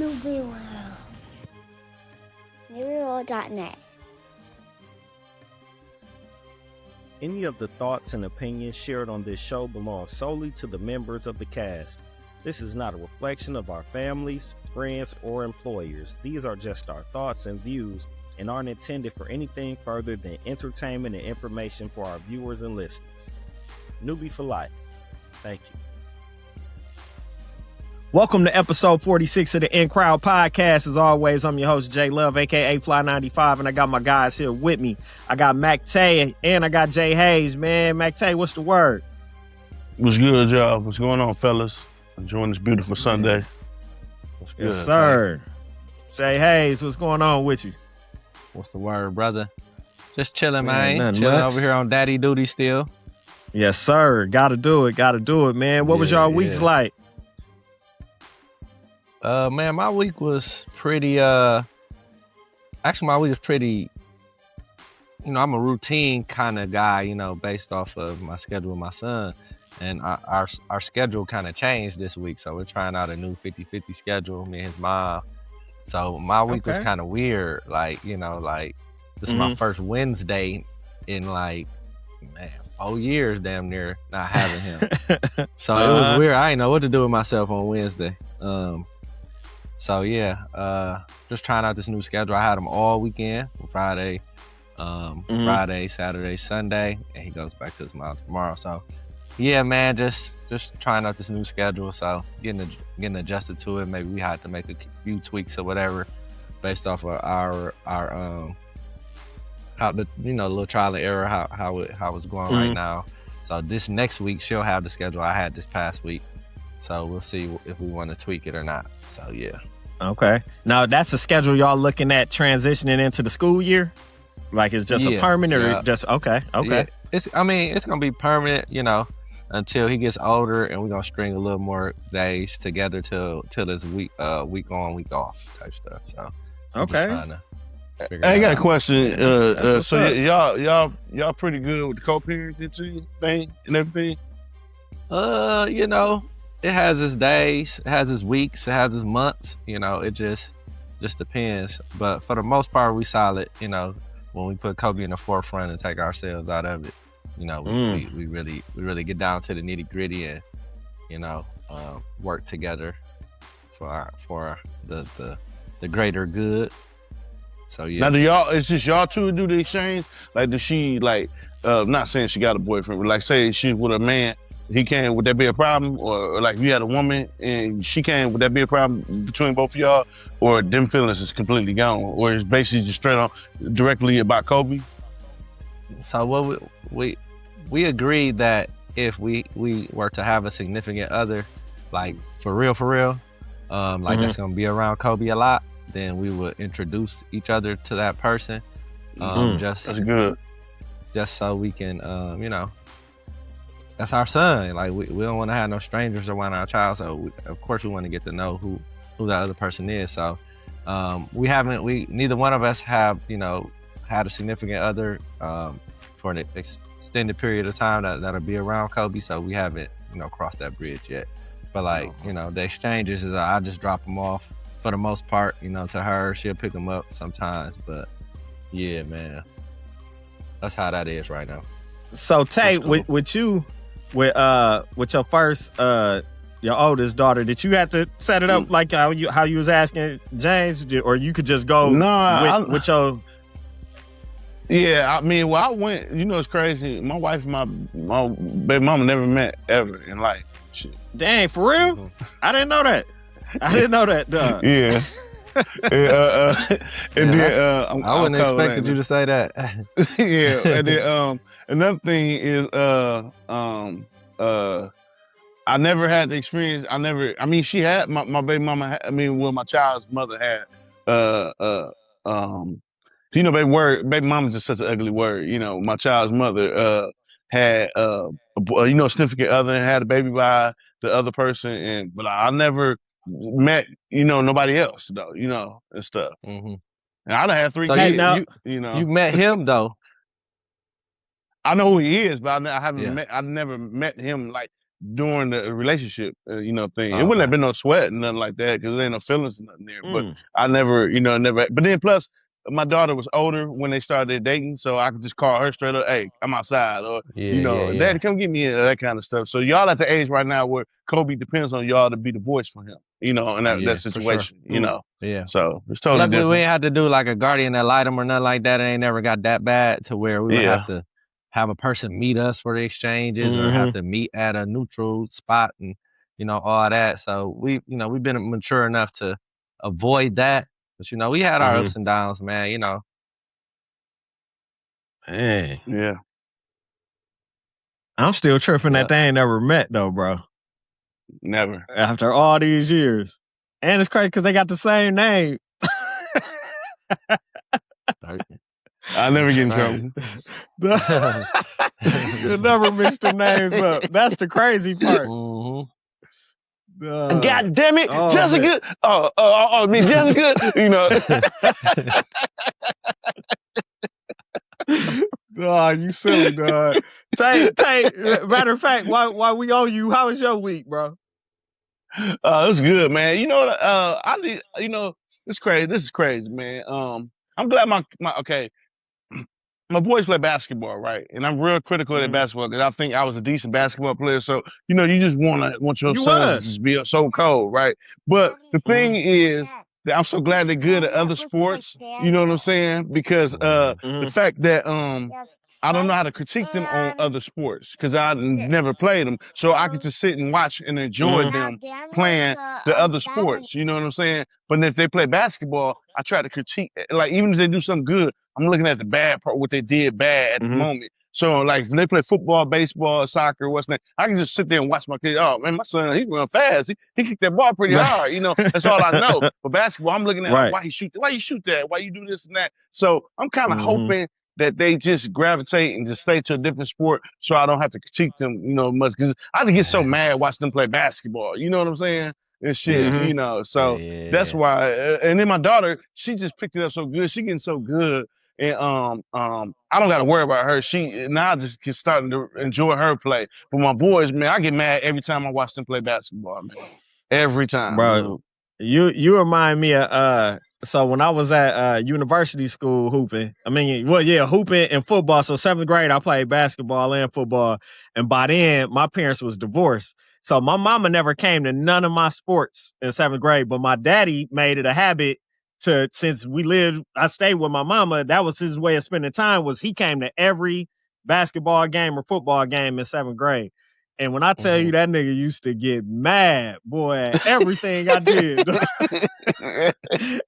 N.U.B.Y. N.U.B.Y.net. Any of the thoughts and opinions shared on this show belong solely to the members of the cast. This is not a reflection of our families, friends, or employers. These are just our thoughts and views and aren't intended for anything further than entertainment and information for our viewers and listeners. N.U.B.Y for life. Thank you. Welcome to episode 46 of the In Crowd Podcast. As always, I'm your host, J.Love, a.k.a. Fly95, and I got my guys here with me. I got Mactae and I got J.Hayes, man. Mactae, what's the word? What's good, y'all? What's going on, fellas? Enjoying this beautiful Sunday. What's good, yes, sir. J.Hayes, what's going on with you? What's the word, brother? Just chilling, man. Chilling over here on daddy duty still. Yes, sir. Gotta do it, man. What was y'all weeks like? Man, my week was pretty, actually my week was pretty, I'm a routine kind of guy, based off of my schedule with my son. And our schedule kind of changed this week. So we're trying out a new 50-50 schedule, me and his mom. So my week was kind of weird. Like, this is my first Wednesday in 4 years damn near not having him. So it was weird. I didn't know what to do with myself on Wednesday. So yeah, just trying out this new schedule. I had him all weekend, Friday, Friday, Saturday, Sunday, and he goes back to his mom tomorrow. So yeah, man, just trying out this new schedule. So getting adjusted to it. Maybe we had to make a few tweaks or whatever based off of our how the little trial and error how it's going right now. So this next week she'll have the schedule I had this past week. So we'll see if we want to tweak it or not. So yeah. Okay. Now that's a schedule y'all looking at transitioning into the school year? Like it's just a permanent or just okay. Yeah. It's gonna be permanent, until he gets older, and we're gonna string a little more days together till this week on, week off type stuff. So okay. I got a question. So y'all pretty good with the co-parenting thing and everything? It has its days, it has its weeks, it has its months. It just depends. But for the most part, we solid. When we put Kobe in the forefront and take ourselves out of it, we really get down to the nitty gritty and work together for the greater good. So yeah. Now it's just y'all two who do the exchange? Like does she not saying she got a boyfriend, but say she's with a man, he came, would that be a problem? Or like if you had a woman and she came, would that be a problem between both of y'all? Or them feelings is completely gone? Or it's basically just straight on directly about Kobe? So what we agreed that if we were to have a significant other, like for real, that's gonna be around Kobe a lot, then we would introduce each other to that person. That's good. Just so we can, that's our son. Like we don't want to have no strangers around our child. So of course we want to get to know who that other person is. So neither one of us have, had a significant other for an extended period of time that'll be around Kobe. So we haven't, crossed that bridge yet. But the exchanges is I just drop them off for the most part, to her. She'll pick them up sometimes. But yeah, man, that's how that is right now. So Tay, cool. with you, with your first your oldest daughter, did you have to set it up like how you was asking James, or you could just go with your? Yeah, I went. It's crazy. My wife and my baby mama never met ever in life. Shit. Dang, for real? I didn't know that. Dog. Yeah. And then I wouldn't expected you to say that. Yeah, and then another thing is I never had the experience. She had my baby mama. My child's mother had baby mama is just such an ugly word. My child's mother had a significant other and had a baby by the other person, but I never met nobody else though, and stuff. And I done had 3 kids. You met him though. I know who he is, but I haven't met. I never met him like during the relationship, thing. It Okay. wouldn't have been no sweat and nothing like that because there ain't no feelings or nothing there. But Mm. I never. But then plus, my daughter was older when they started dating, so I could just call her straight up, "Hey, I'm outside," or Yeah. "Daddy, come get me," that kind of stuff. So y'all at the age right now where Kobe depends on y'all to be the voice for him, in that Yeah, for sure. situation, Yeah. So it's totally Luckily, we different. ain't had to do like a guardian ad litem or nothing like that. It ain't never got that bad to where we would have to have a person meet us for the exchanges or have to meet at a neutral spot and, all that. So we've been mature enough to avoid that. But, we had our ups and downs, man, Man. Yeah. I'm still tripping that they ain't never met though, bro. Never. After all these years. And it's crazy because they got the same name. I never get in trouble. You never mix the names up. That's the crazy part. God damn it, Jessica! Man. Jessica, You silly, dog. Tay, matter of fact, while we on you, how was your week, bro? It was good, man. You know what? It's crazy. This is crazy, man. I'm glad my boys play basketball, right? And I'm real critical of basketball because I think I was a decent basketball player. So, you just want your sons to just be so cold, right? But the thing is that I'm so glad they're good at other sports. You know what I'm saying? Because the fact that I don't know how to critique them on other sports because I never played them. So I could just sit and watch and enjoy them playing the other sports. You know what I'm saying? But if they play basketball, I try to critique. Like, even if they do something good, I'm looking at the bad part, what they did bad at the moment. So, like, if they play football, baseball, soccer, what's next, I can just sit there and watch my kid. Oh, man, my son, he run fast. He kicked that ball pretty hard. That's all I know. But basketball, I'm looking at why you shoot that? Why you do this and that? So I'm kind of hoping that they just gravitate and just stay to a different sport so I don't have to critique them, much. Because I just get so mad watching them play basketball. You know what I'm saying? And shit, So that's why. And then my daughter, she just picked it up so good. She getting so good. And I don't got to worry about her. She now just starting to enjoy her play. But my boys, man, I get mad every time I watch them play basketball, man. Every time, bro. You remind me of so when I was at university school hooping, hooping and football. So 7th grade, I played basketball and football. And by then, my parents was divorced. So my mama never came to none of my sports in 7th grade, but my daddy made it a habit since I stayed with my mama, that was his way of spending time, was he came to every basketball game or football game in 7th grade. And when I tell you that nigga used to get mad, boy, at everything I did.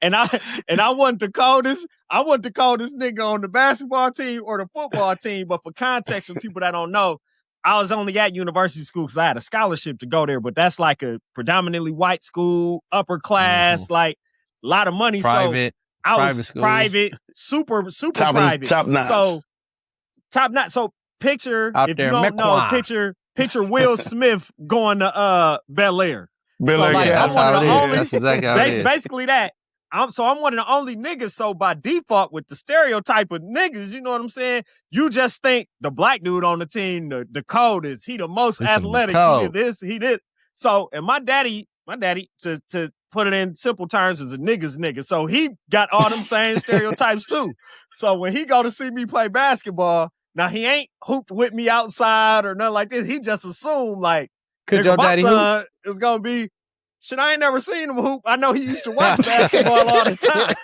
and I wasn't the coldest. I wasn't the coldest nigga on the basketball team or the football team. But for context, for people that don't know, I was only at university school because I had a scholarship to go there. But that's like a predominantly white school, upper class, like a lot of money. Private. So I was private, super private. Top notch. So top notch. So picture, if you don't know, picture Will Smith going to Bel Air. So like I'm one of the only. That's exactly how it is. Basically that. I'm one of the only niggas. So by default, with the stereotype of niggas, you know what I'm saying? You just think the black dude on the team, the coldest, he the most athletic. He did this, he did. So, and my daddy, to put it in simple terms, is a nigga. So he got all them same stereotypes too. So when he go to see me play basketball, now he ain't hooped with me outside or nothing like this. He just assumed like, could your daddy hoop? Is gonna be. Shit, I ain't never seen him hoop. I know he used to watch basketball all the time.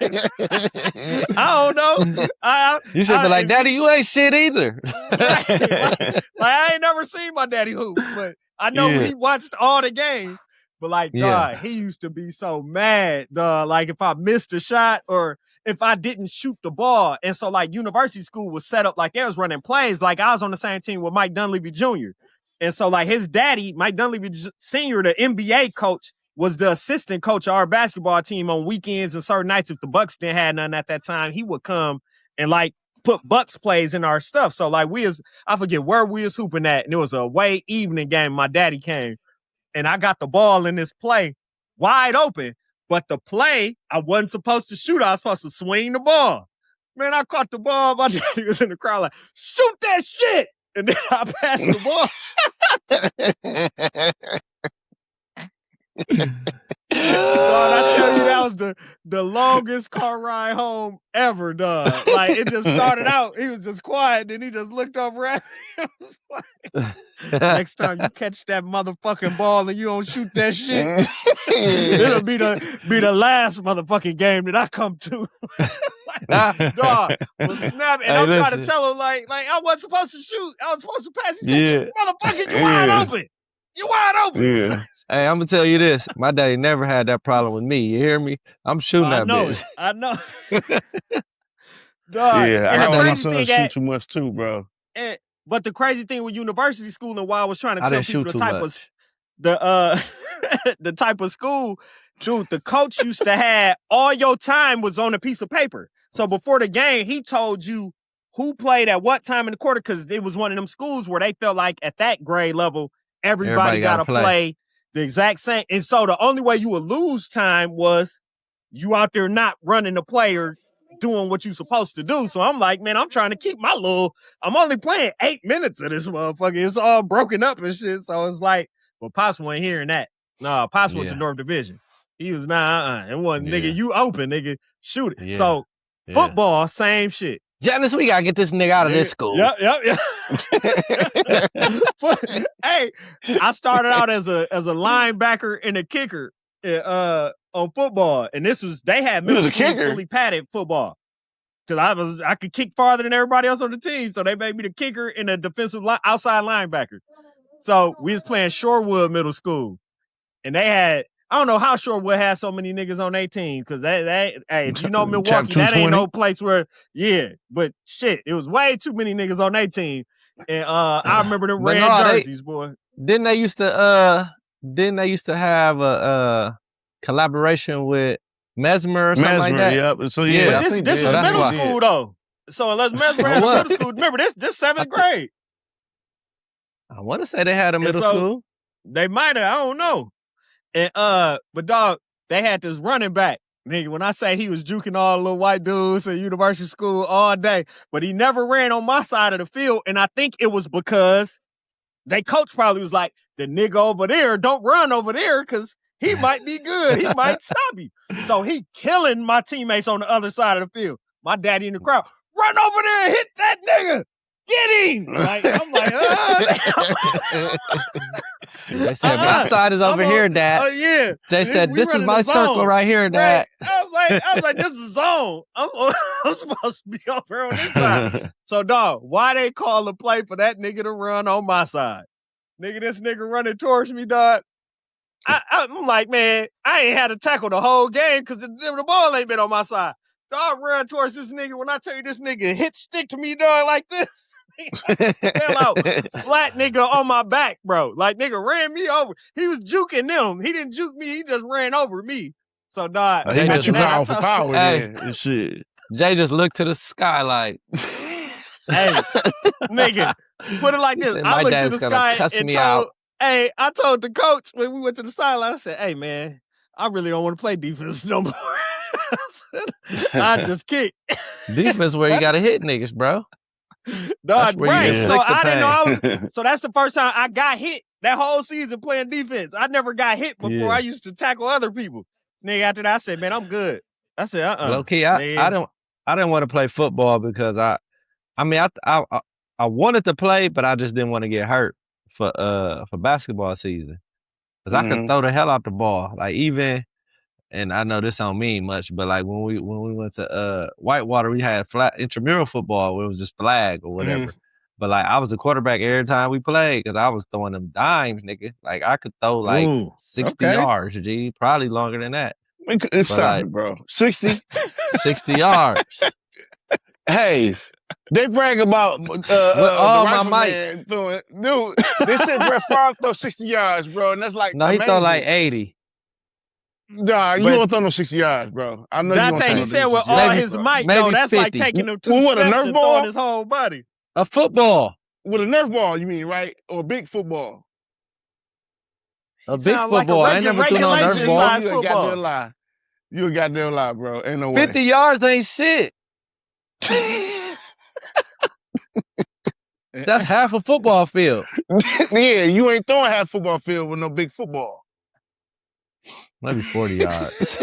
I don't know. You should be like, Daddy, you ain't shit either. like I ain't never seen my daddy hoop, but I know he watched all the games. But like, dog, he used to be so mad, dog. Like if I missed a shot or if I didn't shoot the ball. And so like university school was set up like they was running plays. Like I was on the same team with Mike Dunleavy Jr. And so like his daddy, Mike Dunleavy Sr., the NBA coach, was the assistant coach of our basketball team on weekends and certain nights. If the Bucks didn't have none at that time, he would come and like put Bucks plays in our stuff. So like I forget where we was hooping at, and it was a away evening game. My daddy came and I got the ball in this play wide open, but the play I wasn't supposed to shoot. I was supposed to swing the ball. Man, I caught the ball. My daddy was in the crowd like, shoot that shit. and then I passed the ball. Dog, I tell you, that was the longest car ride home ever, dog. Like, it just started out, he was just quiet, then he just looked over at me. It was like, next time you catch that motherfucking ball and you don't shoot that shit, it'll be the last motherfucking game that I come to. Like, dog was snapping. And I'm trying to tell him, like I wasn't supposed to shoot. I was supposed to pass. He said, motherfucker, you wide open. You wide open. Yeah. Hey, I'm gonna tell you this. My daddy never had that problem with me. You hear me? I'm shooting that bitch. I know. Dog, yeah, I don't want my son to shoot too much too, bro. But the crazy thing with university school, and why I was trying to tell people the type of school, dude, the coach used to have all your time was on a piece of paper. So before the game, he told you who played at what time in the quarter, because it was one of them schools where they felt like at that grade level, everybody got to play the exact same. And so the only way you would lose time was you out there not running the play or doing what you're supposed to do. So I'm like, man, I'm trying to keep I'm only playing 8 minutes of this motherfucker. It's all broken up and shit. So it's like, well, Pops wasn't hearing that. No, Pops went to North Division. He was it wasn't, nigga, you open, nigga, shoot it. So football, same shit. Janice, we gotta get this nigga out of this school. Yep. Hey, I started out as a linebacker and a kicker on football, and they had middle school fully padded football. Cause I could kick farther than everybody else on the team, so they made me the kicker and a defensive outside linebacker. So we was playing Shorewood Middle School, and they had. I don't know how Shorewood had so many niggas on their team, because hey, if you know Milwaukee, that ain't no place where, but shit, it was way too many niggas on their team. And I remember them red jerseys, boy. Didn't they used to have a collaboration with Mesmer or something like that? Yep. So but this is middle school though. So unless Mesmer had a middle school, remember this 7th grade. I want to say they had a middle school. They might have, I don't know. And but dog, they had this running back. Nigga, when I say he was juking all the little white dudes at university school all day, but he never ran on my side of the field. And I think it was because they coach probably was like, the nigga over there, don't run over there, because he might be good. He might stop you. So he killing my teammates on the other side of the field. My daddy in the crowd, run over there and hit that nigga. Get him! Like, I'm like, They said, my side is over here, Dad. Oh, yeah. They said, this is my circle right here, Dad. Right. I was like, this is zone. I'm supposed to be over here on this side. So, dog, why they call the play for that nigga to run on my side? Nigga, this nigga running towards me, dog. I'm like, man, I ain't had a tackle the whole game because the ball ain't been on my side. Dog run towards this nigga. When I tell you this nigga hit stick to me, dog, like this. Fell out flat nigga on my back, bro. Like, nigga ran me over. He was juking them. He didn't juke me. He just ran over me. So, dog. He met you power for power, man. Shit. Jay just looked to the sky like, hey, nigga, put it like this. I looked to the sky and told, hey, I told the coach when we went to the sideline, I said, hey, man, I really don't want to play defense no more. I just kick. Defense where you got to hit niggas, bro. Dog, right. So I didn't know so that's the first time I got hit that whole season playing defense. I never got hit before. I used to tackle other people. Nigga, after that, I said, man, I'm good. I said, Low key, I didn't want to play football because I wanted to play, but I just didn't want to get hurt for basketball season. Because I could throw the hell out the ball. Like, even, and I know this don't mean much, but like when we went to Whitewater, we had flat intramural football where it was just flag or whatever. But like, I was the quarterback every time we played because I was throwing them dimes, nigga. Like, I could throw like 60 yards, G, probably longer than that. Stop it, bro. 60? 60 yards. Hayes, they brag about my mic. Dude, they said Brett Favre throw 60 yards, bro, and that's like no, amazing. He throw like 80. Nah, you don't throw no 60 yards, bro. I know that's how he said with all his mic, though. That's 50. Like taking him 2 steps and throwing his whole body. A football. With a Nerf ball, you mean, right? Or a big football? A big football. I ain't never threw no Nerf ball. You a goddamn lie. You a goddamn lie, bro. Ain't no 50 yards ain't shit. That's half a football field. Yeah, you ain't throwing half football field with no big football. Maybe 40 yards.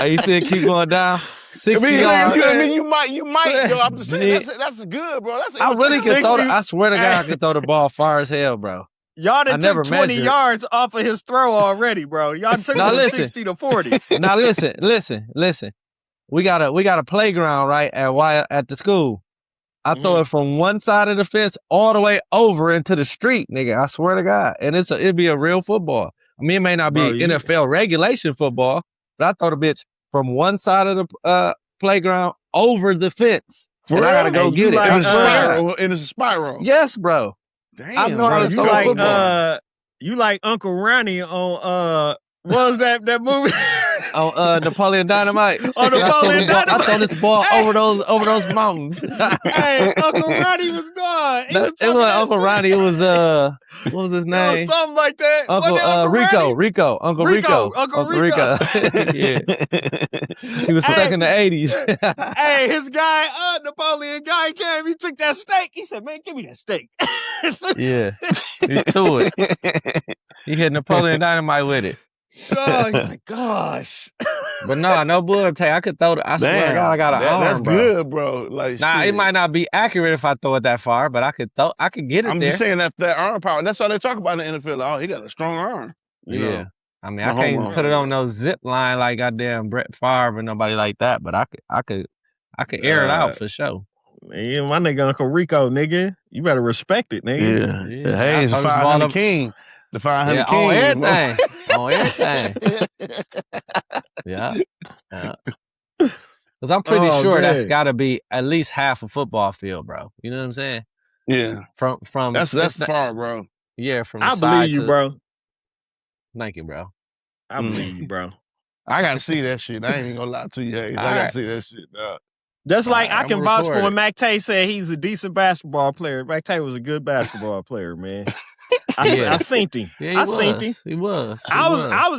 You see it keep going down? 60 yards. I mean, you might, yo, I'm just saying, that's good, bro. That's I really can 60. throw I swear to God, I can throw the ball far as hell, bro. Y'all done I never took 20 measured. yards off of his throw already, bro. Y'all took Now it from listen. 60 to 40. Now listen. We got a playground right at the school. I throw it from one side of the fence all the way over into the street, nigga. I swear to God. And it'd be a real football. I mean, it may not be NFL regulation football, but I throw the bitch from one side of the playground over the fence. And I gotta go get it. Like, and it's a spiral. Yes, bro. Damn, I know how to throw a football. You like Uncle Ronnie on what was that movie? On Napoleon Dynamite. On Napoleon Dynamite. I throw this ball over those mountains. Hey, Uncle Ronnie was gone. It was Uncle Ronnie. It was what was his name? It was something like that. Uncle Rico. Uncle Rico. Yeah. He was stuck in the 80s. Hey, his guy, Napoleon guy came. He took that steak. He said, "Man, give me that steak." Yeah. He threw it. He hit Napoleon Dynamite with it. Oh, he's like, gosh. But no bull Tay. I could throw it. I swear to God, I got an arm, that's bro. Good, bro. Like, shit. It might not be accurate if I throw it that far, but I could get it. I'm just saying that arm power. That's all they talk about in the NFL. Oh, he got a strong arm. You know? I mean, I can't put it on no zip line like goddamn Brett Favre or nobody like that, but I could air it out for sure. Man, my nigga Uncle Rico, nigga. You better respect it, nigga. Yeah. Hey, it's 500 king. The 500 king. On everything. On everything. Yeah. Because I'm pretty sure that's got to be at least half a football field, bro. You know what I'm saying? Yeah. From that's far, bro. Yeah, from I believe you, bro. Thank you, bro. I believe you, bro. I gotta see that shit. I ain't even gonna lie to you, Hayes. I gotta see that shit, dog. Just like I can vouch for when Mactae said he's a decent basketball player. Mactae was a good basketball player, man. I seen him. Yeah, I seen him. He was.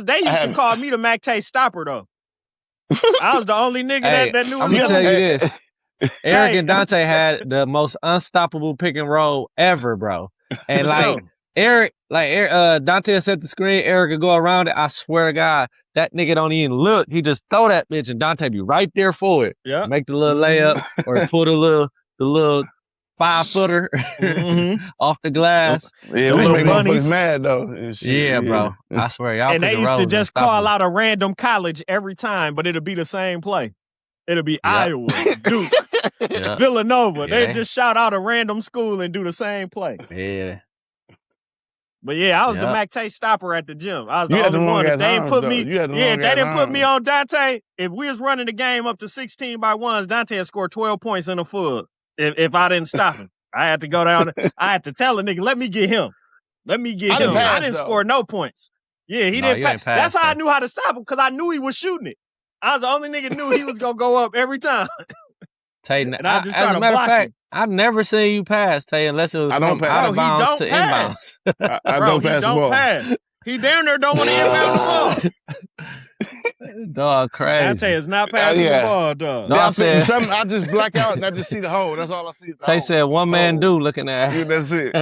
They used to call me the Mactae stopper, though. I was the only nigga that knew. I'm gonna tell you this. Eric and Dante had the most unstoppable pick and roll ever, bro. And Dante set the screen. Eric could go around it. I swear to God, that nigga don't even look. He just throw that bitch, and Dante be right there for it. Yeah, make the little layup or put the little 5-footer off the glass. Yeah, we make motherfuckers mad though. Yeah, bro. I swear, y'all. And they used to just call out a random college every time, but it'll be the same play. It'll be Iowa, Duke, Villanova. They just shout out a random school and do the same play. Yeah. But yeah, I was the Mactae stopper at the gym. I was the only one. If they didn't put me, they didn't put me on Dante. If we was running the game up to 16 by ones, Dante had scored 12 points in a full. If I didn't stop him, I had to go down. I had to tell the nigga, let me get him. Let me get him. I didn't score no points. Yeah, he didn't pass. That's how I knew how to stop him, because I knew he was shooting it. I was the only nigga knew he was gonna go up every time. Tay, and I just as a matter of fact, I've never seen you pass, Tay, unless it was from out of bounds to inbounds. I don't pass the ball. Pass. He down there don't want to inbound the ball. Dog, crazy. Dante is not passing the ball, dog. No, I just black out and I just see the hole. That's all I see. Tay said one man do looking at. Yeah, that's it.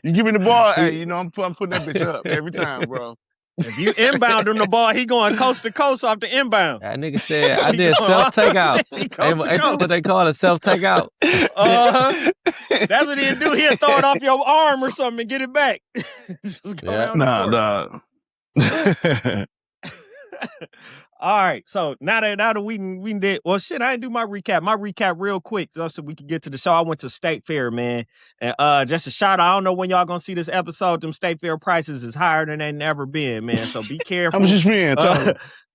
You give me the ball, hey, I'm putting that bitch up every time, bro. If you inbound him the ball, he going coast to coast off the inbound. That nigga said, I did self-takeout. Ain't what they call it, self-takeout. That's what he'd do. He'd throw it off your arm or something and get it back. Just go down the court. All right, so now that we did, well, shit, I didn't do my recap. My recap real quick so we can get to the show. I went to State Fair, man, and just a shout out. I don't know when y'all gonna see this episode. Them State Fair prices is higher than they never been, man. So be careful. How much you spend?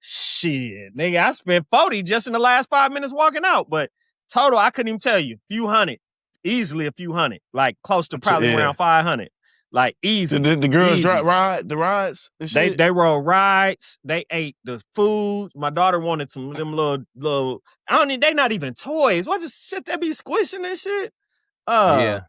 Shit, nigga, I spent 40 just in the last 5 minutes walking out, but total, I couldn't even tell you. Few hundred, easily a few hundred, like close to probably around 500. Like easy. The girls ride the rides? They rode rides. They ate the food. My daughter wanted some of them little they not even toys. What's the shit that be squishing and shit? I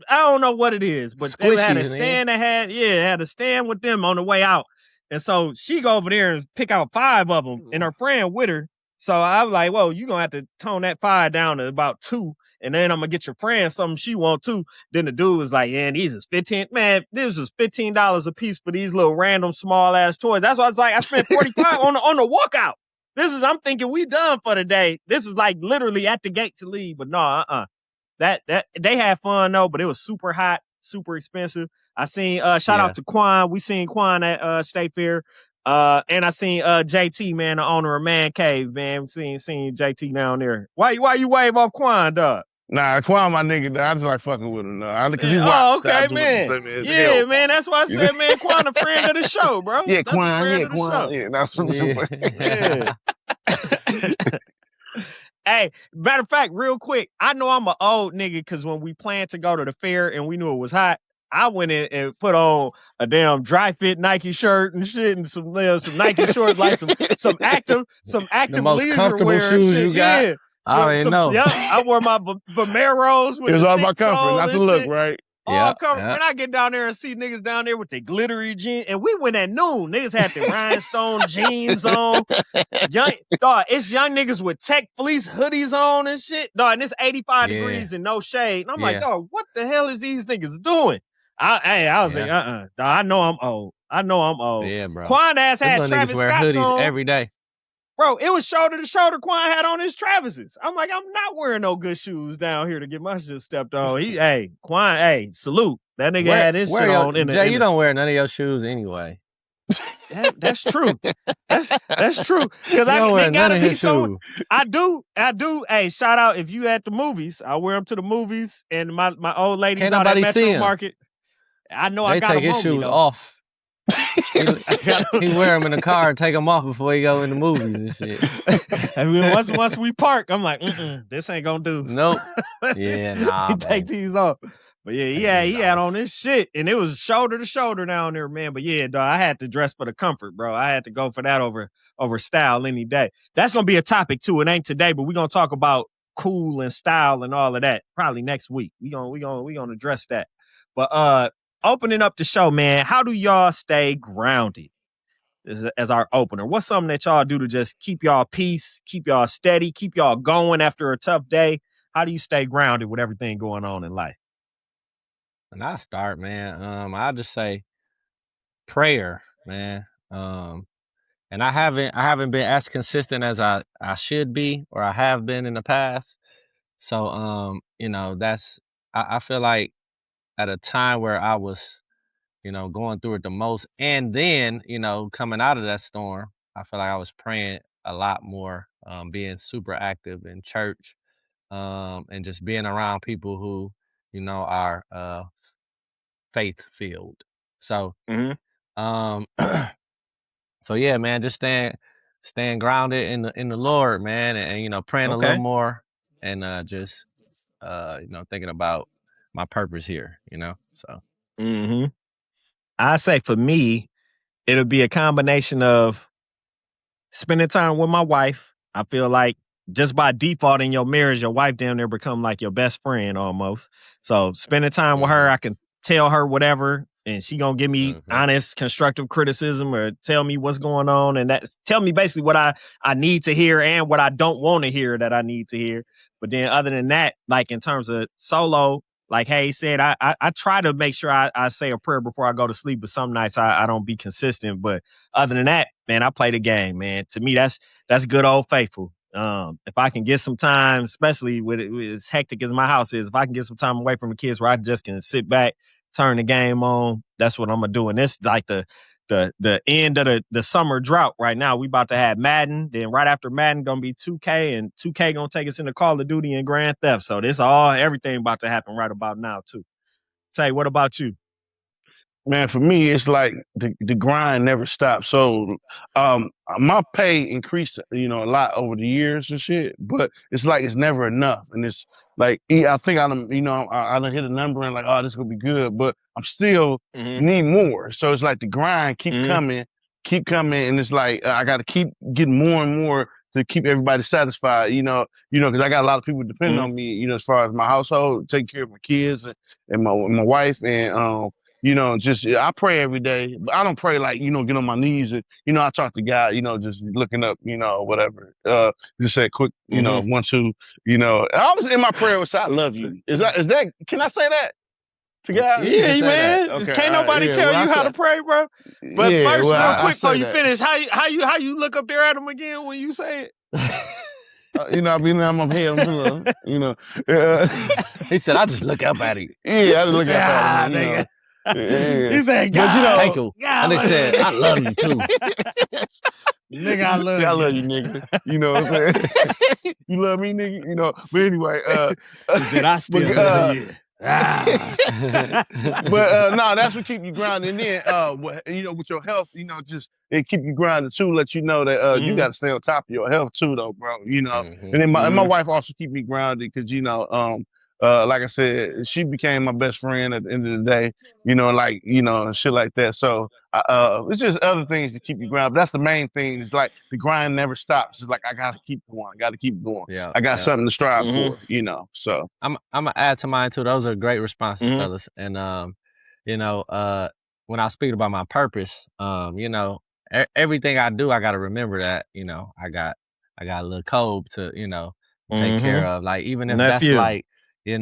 don't know what it is, but they had a stand that had a stand with them on the way out. And so she go over there and pick out 5 of them and her friend with her. So I was like, well, you're gonna have to tone that 5 down to about 2. and then I'm gonna get your friend something she want too. Then the dude was like, yeah, these is 15. Man, this was $15 a piece for these little random small ass toys. That's why I was like, I spent 45 on the walkout. I'm thinking we done for the day. This is like literally at the gate to leave, but no, That they had fun though, but it was super hot, super expensive. I seen shout out to Quan. We seen Quan at State Fair. And I seen JT, man, the owner of Man Cave, man. Seen JT down there. Why you wave off Quan, dog? Nah, Quan, my nigga, I just like fucking with him, because he watched. Okay, man. Yeah, man, that's why I said, man, Quan a friend of the show, bro. Yeah, that's Quan, a friend of the Quan, show. yeah, that's yeah. Hey, matter of fact, real quick, I know I'm an old nigga because when we planned to go to the fair and we knew it was hot, I went in and put on a damn dry fit Nike shirt and shit and some Nike shorts, like some active the most leisure comfortable wear shoes shit. you got. Yeah. I already know. Yep, I wore my Vomeros with it was the all thick about comfort, not the look, shit. right? All covered. When I get down there and see niggas down there with the glittery jeans, and we went at noon. Niggas had the rhinestone jeans on. It's young niggas with tech fleece hoodies on and shit. Dog, and it's 85 degrees and no shade. And I'm like, dog, what the hell is these niggas doing? I was like, dog, I know I'm old. Yeah, bro. Quan ass had Travis wear Scott's hoodies on every day. Bro, it was shoulder to shoulder. Quan had on his Travis's. I'm like, I'm not wearing no good shoes down here to get my shit stepped on. Quan, salute. That nigga had his shit on. Jay, you don't wear none of your shoes anyway. That's true. That's true. Because they gotta be so. I do. Hey, shout out if you at the movies. I wear them to the movies, and my old ladies out at Metro Market. I know I got them on me, though. They take his shoes off. He wear them in the car and take them off before he go in the movies and shit. I mean, once we park, I'm like, this ain't gonna do. Nope. Yeah, nah. He take these off. But yeah, he had on this shit, and it was shoulder to shoulder down there, man. But yeah, dog, I had to dress for the comfort, bro. I had to go for that over style any day. That's gonna be a topic too. It ain't today, but we're gonna talk about cool and style and all of that probably next week. We gonna address that. But opening up the show, man, how do y'all stay grounded? As our opener, what's something that y'all do to just keep y'all peace, keep y'all steady, keep y'all going after a tough day? How do you stay grounded with everything going on in life? And I start, man. I'll just say prayer, man. And I haven't been as consistent as I should be, or I have been in the past. So that's I feel like at a time where I was, going through it the most, and then, coming out of that storm, I feel like I was praying a lot more, being super active in church, and just being around people who, are faith filled. So, so yeah, man, just staying grounded in the Lord, man, and praying a little more, and just thinking about my purpose here, so. I say for me, it'll be a combination of spending time with my wife. I feel like just by default in your marriage, your wife damn near become like your best friend almost. So spending time with her, I can tell her whatever, and she gonna give me honest, constructive criticism or tell me what's going on, and tell me basically what I need to hear and what I don't want to hear that I need to hear. But then other than that, like in terms of solo, like Hayes said, I try to make sure I say a prayer before I go to sleep, but some nights I don't be consistent. But other than that, man, I play the game, man. To me, that's good old faithful. If I can get some time, especially with as hectic as my house is, if I can get some time away from the kids where I just can sit back, turn the game on, that's what I'm gonna do. And this like the end of the summer drought right now. We about to have Madden. Then right after Madden gonna be 2K, and 2K gonna take us into Call of Duty and Grand Theft. So everything about to happen right about now too. Tay, what about you? Man, for me, it's like the grind never stops. So, my pay increased, a lot over the years and shit. But it's like it's never enough, and it's like I think I done hit a number and like, oh, this is gonna be good, but I'm still need more. So it's like the grind keep coming, and it's like I got to keep getting more and more to keep everybody satisfied. Because I got a lot of people depending on me. As far as my household, taking care of my kids and my wife, and just I pray every day. But I don't pray like, get on my knees and, I talk to God, just looking up, whatever. Just say quick, 1, 2, I was in my prayer was I love you. Is that can I say that to God? Yeah, man. Okay, can't nobody tell you how to pray, bro. But first, real quick, before you finish, how you look up there at him again when you say it? I mean, I'm up here, He said, I just look up at him. Yeah, I just look up at him, He said, God, thank you. And they said, I love you too. Nigga, I love you. I love you, nigga. You know what I'm saying? You love me, nigga? But anyway, he said, I still love you. But no, that's what keep you grounded. And then with your health, just it keep you grounded too. Let you know that you got to stay on top of your health too, though, bro. And then my wife also keep me grounded because like I said, she became my best friend at the end of the day. Shit like that. So it's just other things to keep you grounded. But that's the main thing. It's like the grind never stops. It's like I gotta keep going. I gotta keep going. Yeah, I got something to strive for. So I'm gonna add to mine too. Those are great responses, fellas. And when I speak about my purpose, everything I do, I gotta remember that. I got a little code to take care of. Like even if that's like if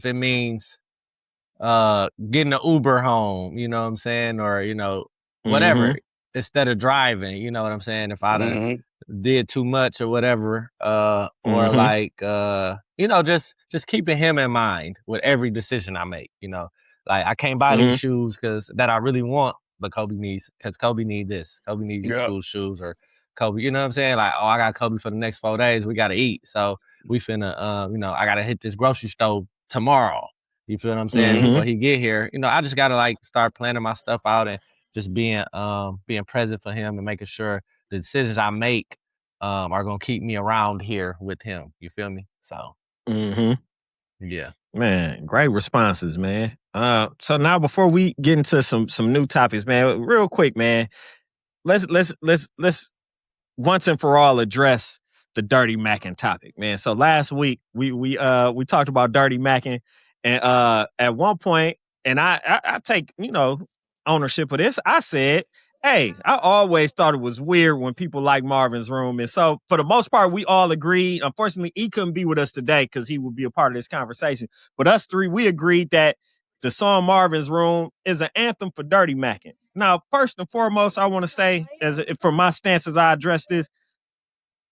it means getting an Uber home, you know what I'm saying, or whatever, instead of driving, you know what I'm saying. If I did too much or whatever, or like just keeping him in mind with every decision I make. Like I can't buy these shoes that I really want, but Kobe needs this. Kobe needs these school shoes, or Kobe, you know what I'm saying? Like, I got Kobe for the next 4 days. We gotta eat, so we finna, I gotta hit this grocery store tomorrow. You feel what I'm saying? Before he get here, I just gotta like start planning my stuff out and just being present for him and making sure the decisions I make are gonna keep me around here with him. You feel me? So, yeah, man, great responses, man. So now before we get into some new topics, man, real quick, man, let's once and for all address the dirty mackin topic, man. So last week we talked about dirty mackin, and at one point, and I take ownership of this. I said, hey, I always thought it was weird when people like Marvin's Room, and so for the most part, we all agreed. Unfortunately, he couldn't be with us today because he would be a part of this conversation. But us three, we agreed that the song Marvin's Room is an anthem for dirty mackin. Now, first and foremost, I want to say, from my stance as I address this,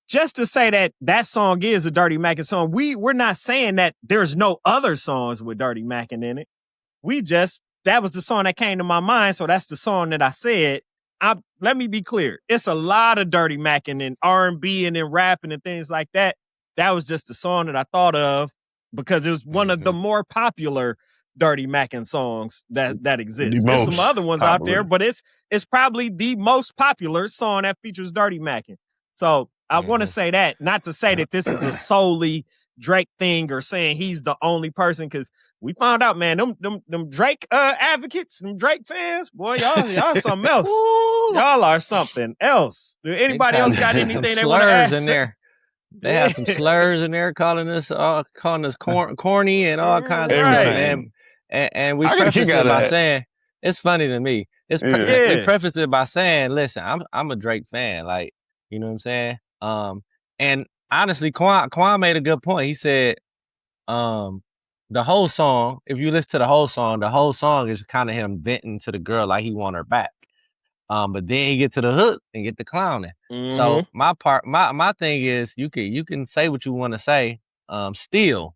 just to say that song is a dirty mackin song. We're not saying that there's no other songs with dirty mackin in it. That was the song that came to my mind, so that's the song that I said. Let me be clear. It's a lot of dirty mackin and R&B and then rapping and things like that. That was just the song that I thought of because it was one of the more popular dirty mackin songs that exists. There's some other ones out there, but it's probably the most popular song that features dirty mackin. So I want to say that, not to say that this is a solely Drake thing or saying he's the only person, because we found out, man, them Drake advocates, them Drake fans, boy, y'all something else. Y'all are something else. Do anybody else got anything they want to add in there? They have some slurs in there calling us corny and all kinds of stuff, man. And we preface it by saying, it's funny to me. We preface it by saying, listen, I'm a Drake fan, like, you know what I'm saying? And honestly, Quan made a good point. He said, the whole song, if you listen to the whole song is kind of him venting to the girl like he want her back. But then he get to the hook and get the clowning. So my thing is, you can say what you want to say, still,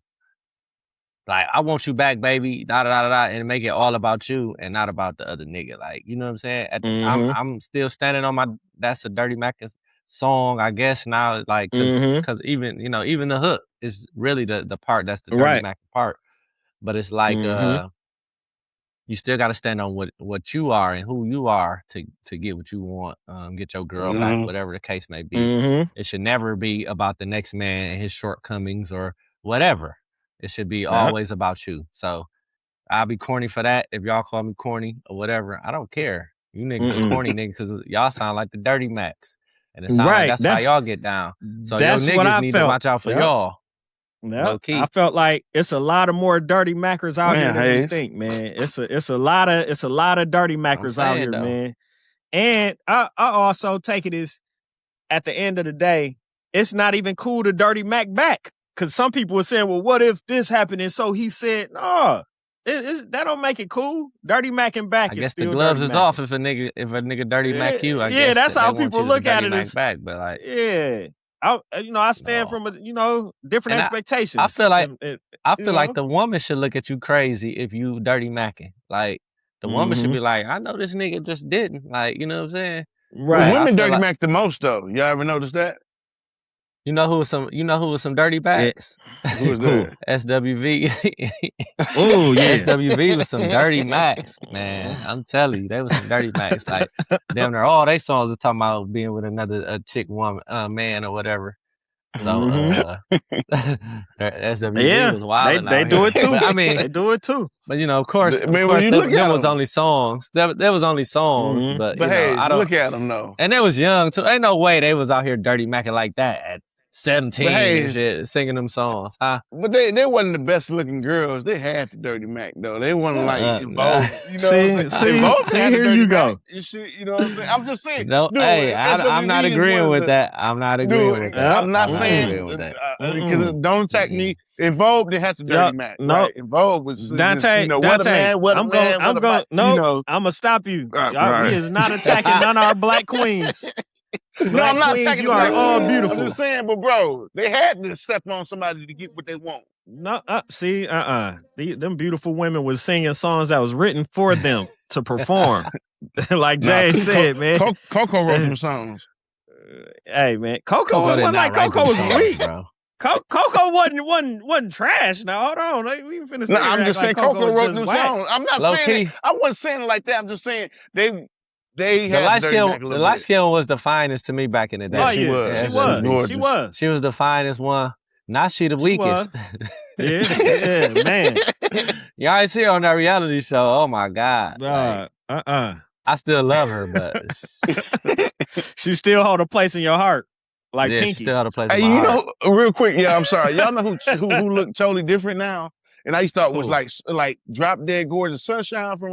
like, I want you back, baby, and make it all about you and not about the other nigga. Like, you know what I'm saying? I'm still standing on that's a Dirty Mackin song, I guess, now, like, because even the hook is really the part that's the Dirty Mackin part. But it's like, you still got to stand on what you are and who you are to get what you want, get your girl back, whatever the case may be. It should never be about the next man and his shortcomings or whatever. It should be always about you. So I'll be corny for that. If y'all call me corny or whatever, I don't care. You niggas are corny niggas because y'all sound like the Dirty Macs. And it sounds like that's how y'all get down. So your niggas need to watch out for y'all. Yeah, I felt like it's a lot of more dirty Mackers out here than you think, man. It's a lot of dirty Mackers out here, man. And I also take it as at the end of the day, it's not even cool to dirty Mac back. Cause some people were saying, well, what if this happened? And so he said, no, that don't make it cool. Dirty Mac and back is still dirty. I guess the gloves is Mackin'. off if a nigga dirty Mac you. I guess that's how people look at it. Mac back, but like, yeah. I stand from different expectations. I feel like the woman should look at you crazy if you dirty macking. Like the woman should be like, I know this nigga just didn't. Like, you know what I'm saying? Right. Well, women dirty mac the most though. Y'all ever notice that? You know who was some dirty backs? Yeah. Who was that? SWV. Oh yeah. SWV was some dirty macs, man. I'm telling you, they was some dirty macs. Like damn near all they songs are talking about being with another chick, woman, man, or whatever. So SWV was wild. They do it too. But, I mean, they do it too. But of course, there was only songs. There was only songs. But hey, I don't look at them though. And they was young too. Ain't no way they was out here dirty macking like that at 17 and shit, singing them songs, huh? But they wasn't the best looking girls. They had the dirty Mac though. They wasn't like Evolve. You know what I'm saying? Evolve had here you go. You know what I'm saying? I'm just saying. No, dude, hey, I'm not agreeing with that. I'm not agreeing with that. I'm not saying because don't attack me. Evolve didn't have the dirty Mac. No, right? Evolve was Dante. I'm gonna stop you. He is not attacking none of our black queens. No, I'm not attacking you are all beautiful. I'm just saying, but bro, they had to step on somebody to get what they want. No, them beautiful women was singing songs that was written for them to perform. Like Jay said, man. Coco wrote them songs. Hey, man, Coco wasn't like Coco was weak, bro. Coco wasn't trash. Now hold on, we even finna say. No, I'm just saying Coco wrote them songs. I'm not saying I wasn't saying it like that. I'm just saying they the light skin was the finest to me back in the day. Oh, yeah. She was the finest one. Now she the weakest. Yeah, man. Y'all ain't see her on that reality show. Oh my God. I still love her, but she still hold a place in your heart. Like Pinky. She still hold a place in my heart. Real quick, I'm sorry. Y'all know who looked totally different now? And I used to thought was like Drop Dead Gorgeous Sunshine from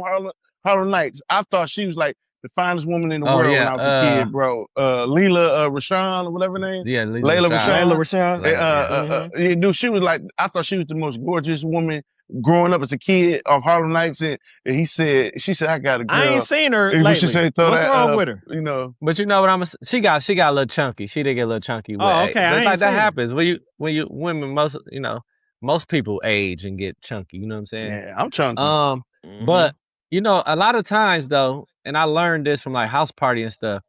Harlem Nights. I thought she was like the finest woman in the world when I was a kid, bro. Leila Rashawn or whatever her name. Yeah, Layla Rashawn. Dude, she was like, I thought she was the most gorgeous woman growing up as a kid of Harlem Nights. And she said, I got a girl. I ain't seen her lately. She said, what's wrong with her? You know. But you know what she got a little chunky. She did get a little chunky. Oh, okay. But like that happens when you women most people age and get chunky. You know what I'm saying? Yeah, I'm chunky. But a lot of times though, and I learned this from like house party and stuff,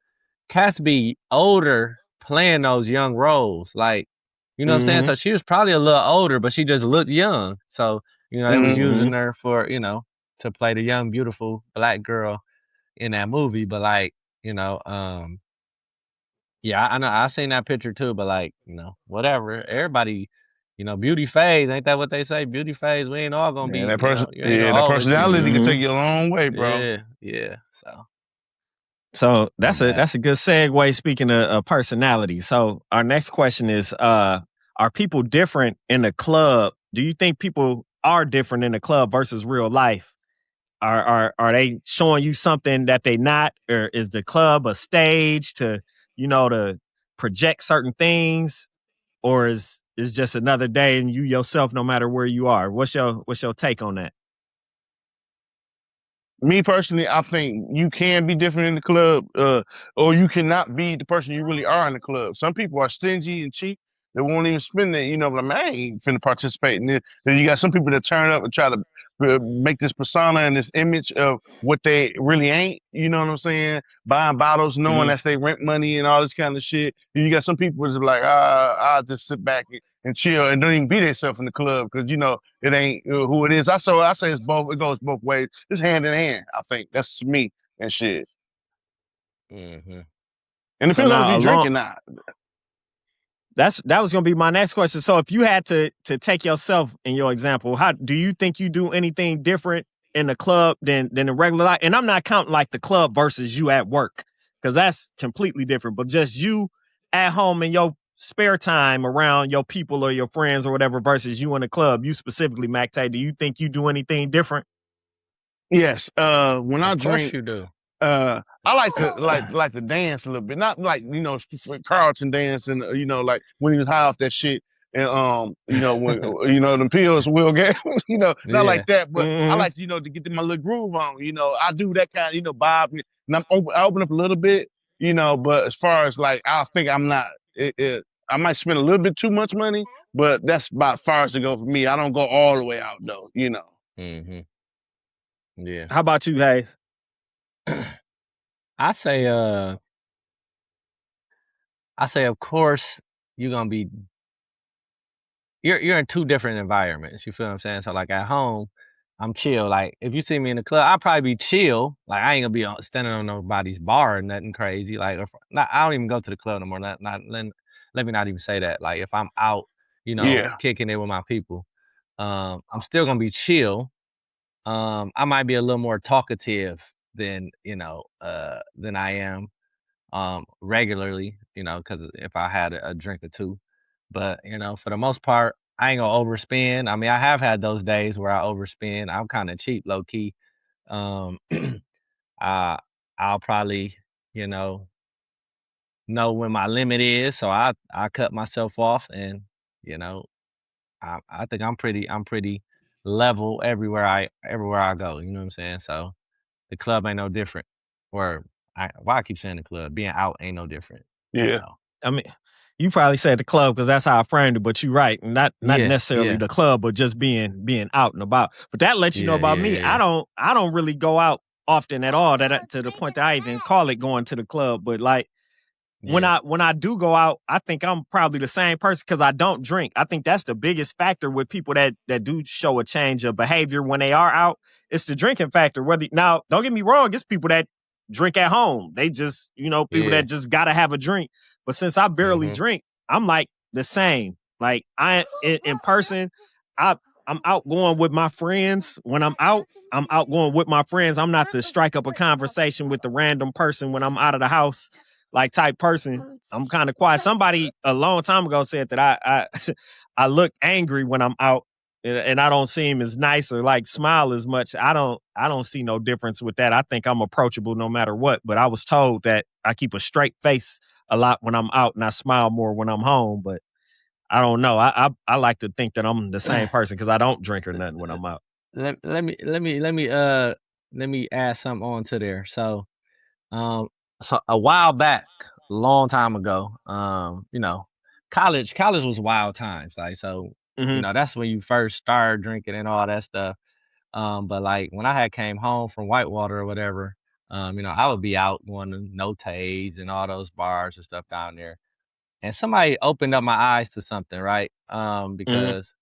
cats be older playing those young roles. Like, you know what I'm saying? So she was probably a little older, but she just looked young. So, they was using her for, to play the young, beautiful black girl in that movie. But like, I know I seen that picture too, but like, whatever. Everybody, beauty phase, ain't that what they say? Beauty phase, we ain't all gonna be. That personality can take you a long way, bro. Yeah. So that's a good segue. Speaking of personality, so our next question is: are people different in the club? Do you think people are different in the club versus real life? Are they showing you something that they not, or is the club a stage to to project certain things, or is just another day and you yourself no matter where you are? What's your take on that? Me personally, I think you can be different in the club, or you cannot be the person you really are in the club. Some people are stingy and cheap. They won't even spend it. Like, man, I ain't finna participate in this. Then you got some people that turn up and try to make this persona and this image of what they really ain't. You know what I'm saying? Buying bottles, knowing that's their rent money and all this kind of shit. And you got some people that's like, I'll just sit back and chill and don't even be themselves in the club because it ain't who it is. I say it's both. It goes both ways. It's hand in hand. I think that's me and shit. Mm-hmm. And it depends on if you drink or not. That was gonna be my next question. So if you had to take yourself in your example, how do you think you do anything different in the club than the regular life? And I'm not counting like the club versus you at work, because that's completely different. But just you at home in your spare time around your people or your friends or whatever versus you in the club? You specifically, Mactae, do you think you do anything different? Yes. When I Of course drink, you do. I like to dance a little bit, not like Carlton dance and like when he was high off that shit and when them pills will get not like Yeah. that, but I Mhm. like to get my little groove on. I do that kind of bob and I open up a little bit, but as far as like I think I'm not I might spend a little bit too much money, but that's about as far as to go for me. I don't go all the way out though. Mm-hmm. Yeah. How about you, Hayes? I say, of course, you're gonna be. You're in two different environments. You feel what I'm saying? So like at home, I'm chill. Like if you see me in the club, I'll probably be chill. Like I ain't gonna be standing on nobody's bar or nothing crazy. Like I don't even go to the club no more. Let me not even say that. Like if I'm out, Yeah. kicking it with my people, I'm still gonna be chill. I might be a little more talkative than I am regularly, because if I had a drink or two. But, for the most part, I ain't gonna overspend. I mean, I have had those days where I overspend. I'm kind of cheap, low key. Um, I'll probably, know when my limit is, so I cut myself off, and I think I'm pretty level everywhere I go. You know what I'm saying? So the club ain't no different. Or why I keep saying the club, being out ain't no different. Yeah. So I mean, you probably said the club because that's how I framed it, but you're right. Not yeah, necessarily the club, but just being out and about. But that lets you know about me. yeah. I don't really go out often at all. To the point that I even call it going to the club. But like when I do go out, I think I'm probably the same person because I don't drink. I think that's the biggest factor with people that do show a change of behavior when they are out. It's the drinking factor. Now, don't get me wrong, it's people that drink at home. They just, people that just gotta have a drink. But since I barely drink, I'm like the same. Like in person, I'm outgoing with my friends. When I'm out, I'm outgoing with my friends. I'm not to strike up a conversation with the random person when I'm out of the house, like type person. I'm kind of quiet. Somebody a long time ago said that I I look angry when I'm out and I don't seem as nice or like smile as much. I don't see no difference with that. I think I'm approachable no matter what. But I was told that I keep a straight face a lot when I'm out and I smile more when I'm home. But I don't know. I like to think that I'm the same person because I don't drink or nothing when I'm out. Let me add something on to there. So a while back, a long time ago, college was wild times. Like so, Mm-hmm. that's when you first started drinking and all that stuff. But like when I had came home from Whitewater or whatever, I would be out going to N.U.B.Y and all those bars and stuff down there. And somebody opened up my eyes to something, right? Because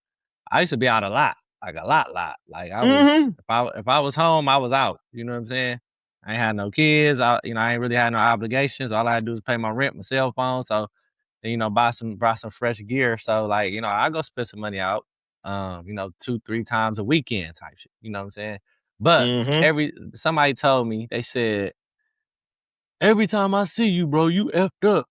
I used to be out a lot, like a lot. Like I was, if I was home, I was out. You know what I'm saying? I ain't had no kids. I ain't really had no obligations. All I had to do was pay my rent, my cell phone. So, buy some fresh gear. So like, I go spend some money out. 2-3 times a weekend type shit. You know what I'm saying? But somebody told me, they said, every time I see you, bro, you effed up.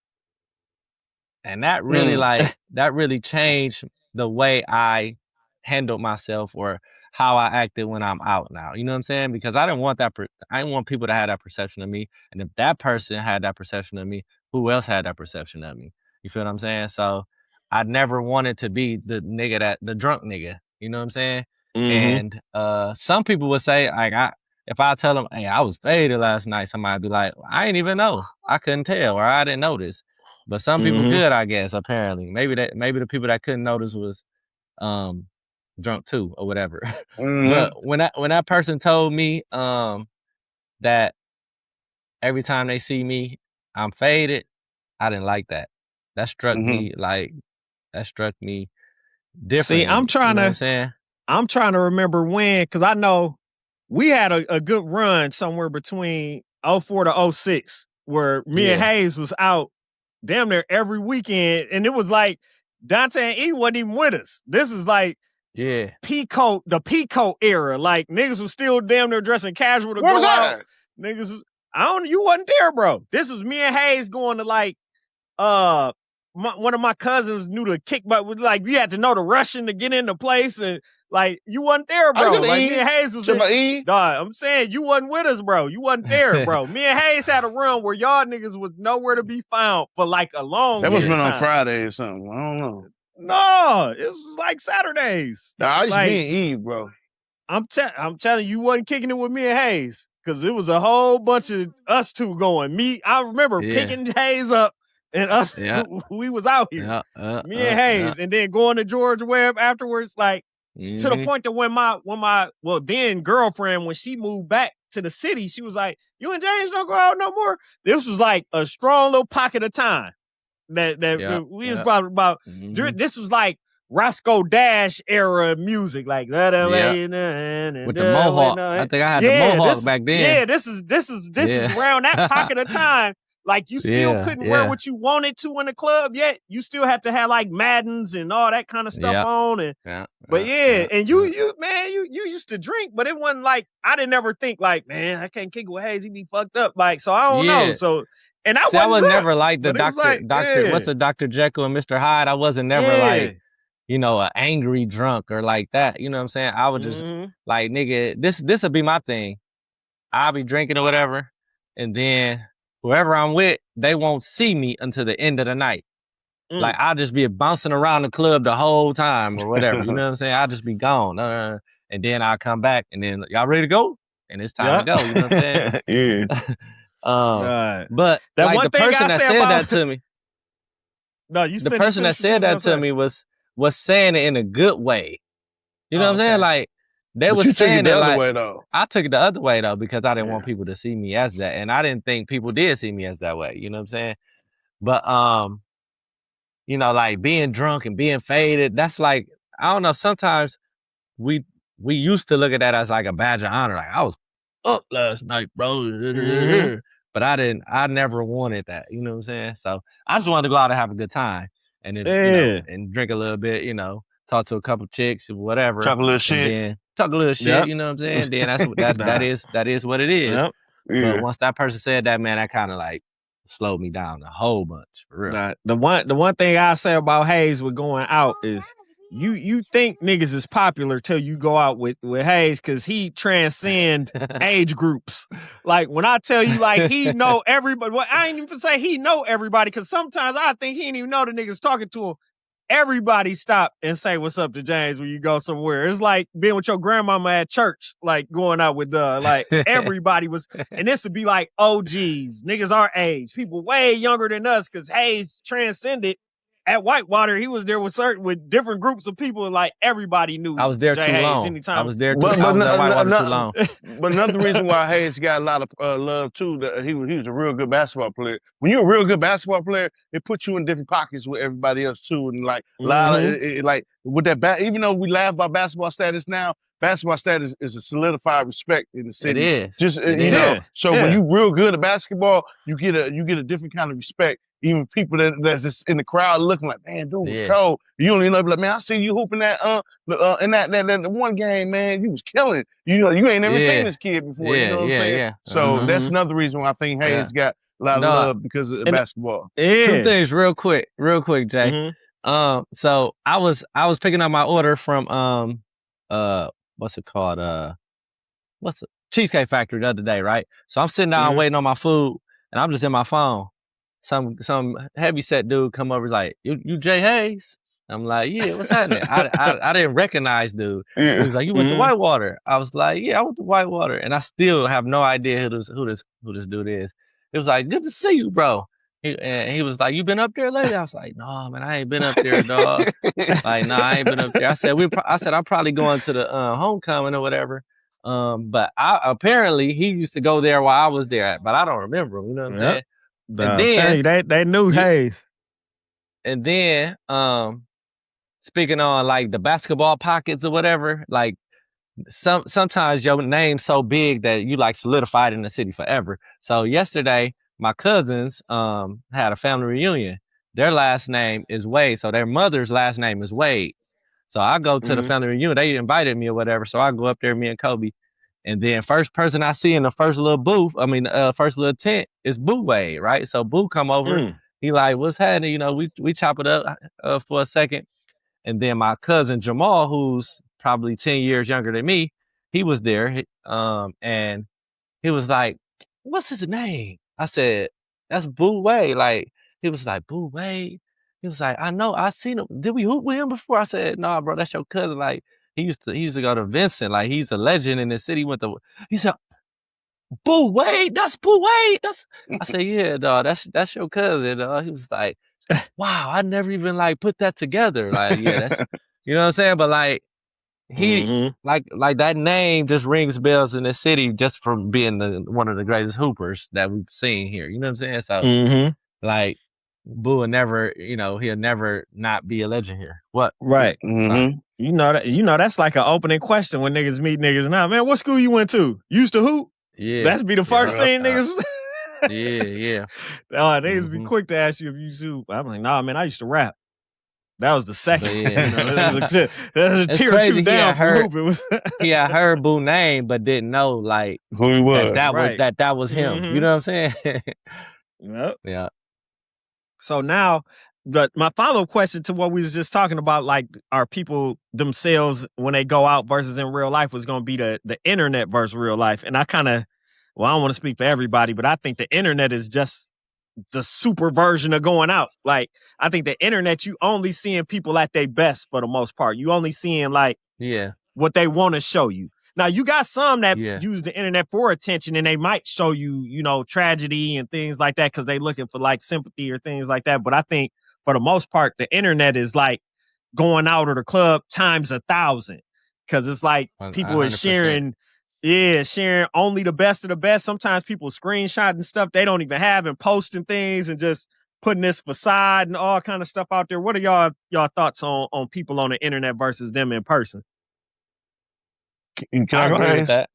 And that really changed the way I handled myself or how I acted when I'm out now. You know what I'm saying? Because I didn't want I didn't want people to have that perception of me. And if that person had that perception of me, who else had that perception of me? You feel what I'm saying? So I never wanted to be the drunk nigga. You know what I'm saying? And some people would say, like, if I tell them, hey, I was faded last night, somebody would be like, I didn't even know. I couldn't tell, or I didn't notice. But some people could, I guess, apparently. Maybe the people that couldn't notice was drunk too or whatever. But when that person told me that every time they see me, I'm faded, I didn't like that. That struck me See, differently. You know what I'm saying? I'm trying to remember when, because I know we had a good run somewhere between 04 to 06 where me and Hayes was out damn near every weekend. And it was like Dante and E wasn't even with us. This is like the Peacoat era. Like niggas was still damn near dressing casual to go out. Niggas was, you wasn't there, bro. This was me and Hayes going to like one of my cousins knew the kick, but like you had to know the Russian to get in the place, and like you wasn't there, bro. Like me and Hayes was in. Dog, I'm saying you wasn't with us, bro. You wasn't there, bro. Me and Hayes had a run where y'all niggas was nowhere to be found for like a long. That must have been on Friday or something. I don't know. No, it was like Saturdays. Nah, I used to be in Eve, bro. I'm telling you, wasn't kicking it with me and Hayes because it was a whole bunch of us two going. I remember picking Hayes up and us. We was out here, me and Hayes, and then going to George Webb afterwards. Like to the point that when my then girlfriend, when she moved back to the city, she was like, "You and James don't go out no more." This was like a strong little pocket of time that we was about. This was like Roscoe Dash era music, like that with the mohawk. I think I had the mohawk back then. Yeah, this is around that pocket of time. Like you still couldn't wear what you wanted to in the club yet. You still have to have like Maddens and all that kind of stuff on. And and you used to drink, but it wasn't like I didn't ever think like, man, I can't kick it with Hayes, he be fucked up. Like, so I don't know. So and I was never like the doctor. What's a Dr. Jekyll and Mr. Hyde? I wasn't never like, you know, an angry drunk or like that. You know what I'm saying? I would just like, nigga, this would be my thing. I'll be drinking or whatever, and then whoever I'm with, they won't see me until the end of the night. Like I'll just be bouncing around the club the whole time or whatever. You know what I'm saying? I'll just be gone, and then I'll come back, and then y'all ready to go, and it's time to go. You know what I'm saying? But that like, the person that said that to me, the person that said that to me was saying it in a good way. You know what I'm saying? Like they was saying it like, way, though. I took it the other way though, because I didn't want people to see me as that, and I didn't think people did see me as that way. You know what I'm saying? But you know, like being drunk and being faded, that's like, I don't know. Sometimes we used to look at that as like a badge of honor. Like I was up last night, bro. But I never wanted that. You know what I'm saying? So I just wanted to go out and have a good time, and then, you know, and drink a little bit. You know, talk to a couple chicks or whatever. Talk a little shit. You know what I'm saying? Then that's what that is what it is. Yep. But once that person said that, man, that kind of like slowed me down a whole bunch, for real. The one thing I say about Hayes with going out is you think niggas is popular till you go out with Hayes, because he transcend age groups. Like when I tell you, like he know everybody. Well, I ain't even say he know everybody, because sometimes I think he ain't even know the niggas talking to him. Everybody stop and say what's up to James when you go somewhere. It's like being with your grandmama at church, like going out with like everybody was, and this would be like OGs, niggas our age, people way younger than us, because Hayes transcended at Whitewater. He was there with different groups of people, like everybody knew. I was there J. too Hayes long. anytime. I was there too long. But another reason why Hayes got a lot of love too, that he was a real good basketball player. When you're a real good basketball player, it puts you in different pockets with everybody else too, and like a lot of like with that. Even though we laugh about basketball status now, basketball status is a solidified respect in the city. It is. Just you know. So when you real good at basketball, you get a different kind of respect. Even people that's just in the crowd looking like, man, dude was cold. You don't even know, like, man, I see you hooping that in that one game, man. You was killing. You know, you ain't never seen this kid before. You know what I'm saying? Yeah. So that's another reason why I think Hayes got a lot of love, because of basketball. Two things real quick, Jay. So I was picking up my order from what's it called? Cheesecake Factory the other day, right? So I'm sitting down waiting on my food, and I'm just in my phone. Some heavyset dude come over, like, you J.Hayes? I'm like, yeah, what's happening? I didn't recognize dude. He was like, you went to Whitewater? I was like, yeah, I went to Whitewater, and I still have no idea who this dude is. It was like, good to see you, bro. He was like, you been up there lately? I was like, no, man, I ain't been up there, dog. Like, no, I ain't been up there. I said I'm probably going to the homecoming or whatever. But apparently he used to go there while I was there, but I don't remember him. You know what I'm saying? And then they knew Hayes. And then speaking on like the basketball pockets or whatever, like sometimes your name's so big that you like solidified in the city forever. So yesterday, my cousins had a family reunion. Their last name is Wade, so their mother's last name is Wade. So I go to the family reunion. They invited me or whatever, so I go up there, me and Kobe. And then first person I see in the first little booth, first little tent is Boo Wade, right? So Boo come over He like, what's happening? You know, we chop it up for a second. And then my cousin Jamal, who's probably 10 years younger than me, he was there. And he was like, what's his name? I said, that's Boo Wade. Like, he was like, Boo Wade? He was like, I know, I seen him. Did we hoop with him before? I said, nah, bro, that's your cousin. Like, he used to go to Vincent. Like, he's a legend in the city. He said, Boo Wade, that's Boo Wade. I said, yeah, dog, that's your cousin, dog. He was like, wow, I never even like put that together. Like, yeah, that's, you know what I'm saying? But like, he like that name just rings bells in the city just from being one of the greatest hoopers that we've seen here. You know what I'm saying? So like Boo will never, you know, he'll never not be a legend here. What? Right. You know that's like an opening question when niggas meet niggas now. Man, what school you went to? You used to hoop? Yeah. That's be the first thing niggas. Yeah. Niggas be quick to ask you if you used to hoop. I'm like, nah, man, I used to rap. That was the second. Yeah. You know, it was a tier 2 down from hoop. It was he had heard Boo name, but didn't know like who he was. That was him. You know what I'm saying? Yep. Yeah. So now, my follow-up question to what we was just talking about, like, are people themselves when they go out versus in real life, was going to be the internet versus real life. And I kind of, well, I don't want to speak for everybody, but I think the internet is just the super version of going out. Like, I think the internet, you only seeing people at their best for the most part. You only seeing like what they want to show you. Now, you got some that use the internet for attention and they might show you, you know, tragedy and things like that because they looking for like sympathy or things like that. But I think for the most part, the internet is like going out of the club times 1,000 because it's like people 100%. Are sharing only the best of the best. Sometimes people screenshotting stuff they don't even have and posting things and just putting this facade and all kind of stuff out there. What are y'all thoughts on people on the internet versus them in person? Can I agree with that.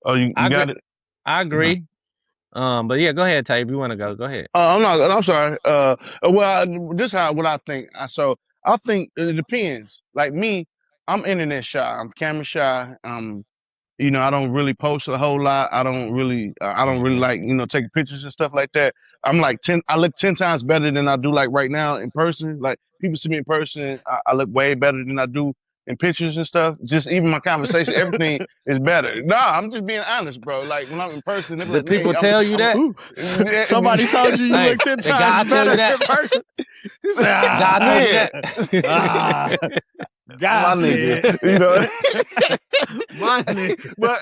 Oh, you got it? I agree. But yeah, go ahead, Tay. If you want to go ahead. I'm sorry. Well, this is what I think. So I think it depends. Like me, I'm internet shy. I'm camera shy. You know, I don't really post a whole lot. I don't really like, you know, taking pictures and stuff like that. I'm like I look 10 times better than I do like right now in person. Like people see me in person, I look way better than I do in pictures and stuff. Just even my conversation, everything is better. Nah, I'm just being honest, bro. Like when I'm in person, they're like, people tell you that? Somebody told you look 10 times better in person. God told you that. God my nigga, you know. My nigga. But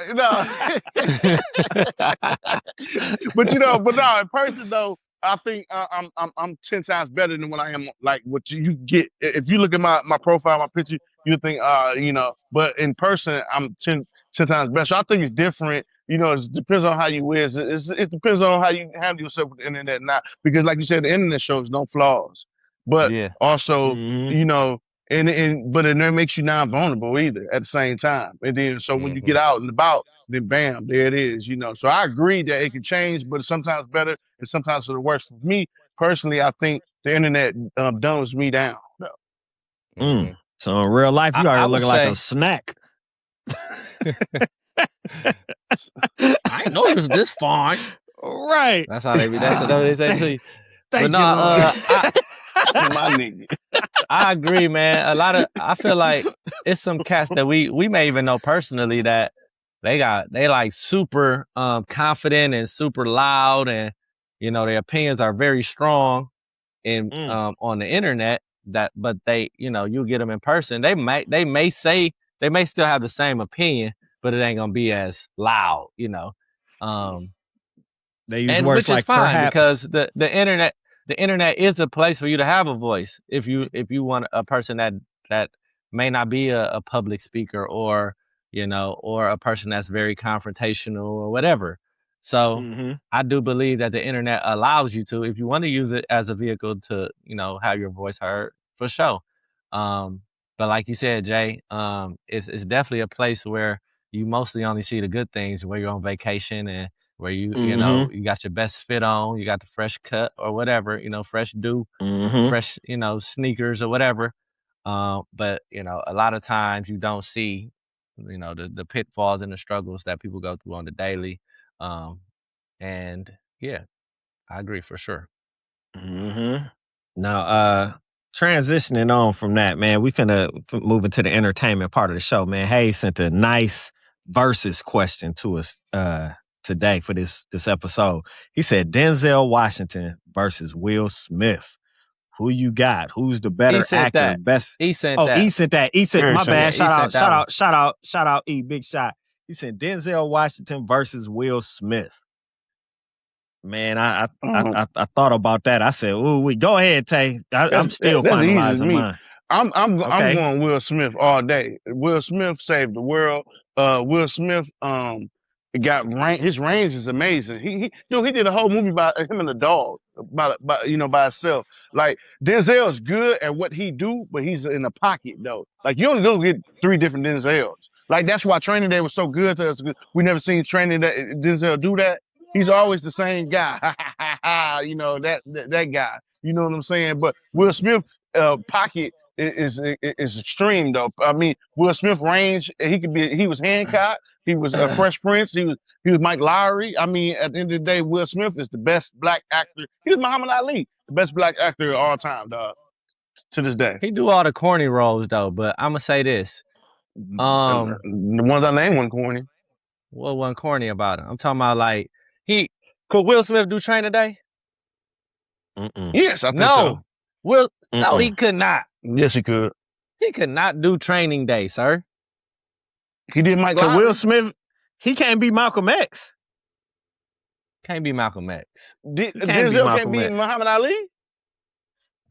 no, in person though, I think I'm 10 times better than what I am like what you get. If you look at my profile, my picture, you think you know, but in person I'm 10 times better. So I think it's different. You know, it depends on how you is. It depends on how you handle yourself with the internet now. Because like you said, the internet shows no flaws. But also, you know, but it never makes you non-vulnerable either at the same time. And then so when you get out and about, then bam, there it is, you know. So I agree that it can change, but it's sometimes better and sometimes for the worse. For me personally, I think the internet dumbs me down. So in real life, you are looking like a snack. I know it was this fine. Right. That's how they say to you. Thank you, my nigga. I agree, man. I feel like it's some cats that we may even know personally that they like super confident and super loud, and you know their opinions are very strong in on the internet. But they, you know, you get them in person, they may still have the same opinion, but it ain't gonna be as loud, you know. They use words which is like fine perhaps. because the internet is a place for you to have a voice. If you want a person that may not be a public speaker, or you know, or a person that's very confrontational or whatever. So I do believe that the internet allows you to, if you want to use it as a vehicle to, you know, have your voice heard, for sure. But like you said, Jay, it's definitely a place where you mostly only see the good things, where you're on vacation and where you know, you got your best fit on, you got the fresh cut or whatever, you know, fresh fresh, you know, sneakers or whatever. But, you know, a lot of times you don't see, you know, the pitfalls and the struggles that people go through on the daily. And yeah, I agree for sure. Mm-hmm. Now, transitioning on from that, man, we finna move into the entertainment part of the show, man. Hayes sent a nice versus question to us today for this episode. He said Denzel Washington versus Will Smith. Who you got? Who's the better actor? That. Best. He sent that. He sent that. He sent. My bad. Yeah, shout out. E. Big shot. He said Denzel Washington versus Will Smith. Man, I thought about that. I said, "Ooh, we go ahead, Tay." I'm still finalizing mine. I'm going Will Smith all day. Will Smith saved the world. Will Smith his range is amazing. He did a whole movie by him and the dog by himself. Like Denzel's good at what he do, but he's in the pocket though. Like you only gonna get 3 different Denzels. Like that's why Training Day was so good to us. We never seen Denzel do that. He's always the same guy. that guy. You know what I'm saying? But Will Smith pocket is extreme though. I mean, Will Smith range, he was Hancock, he was Fresh Prince, he was Mike Lowry. I mean, at the end of the day, Will Smith is the best black actor. He was Muhammad Ali, the best black actor of all time, dog. To this day. He do all the corny roles though, but I'm gonna say this. The ones I named weren't corny. What wasn't corny about it? I'm talking about like could Will Smith do Training Day? Yes, I think so. No, he could not. Yes, he could. He could not do Training Day, sir. He did Mike Lowry. Will Smith, he can't be Malcolm X. Can't be Malcolm X. Denzel can't be Muhammad Ali?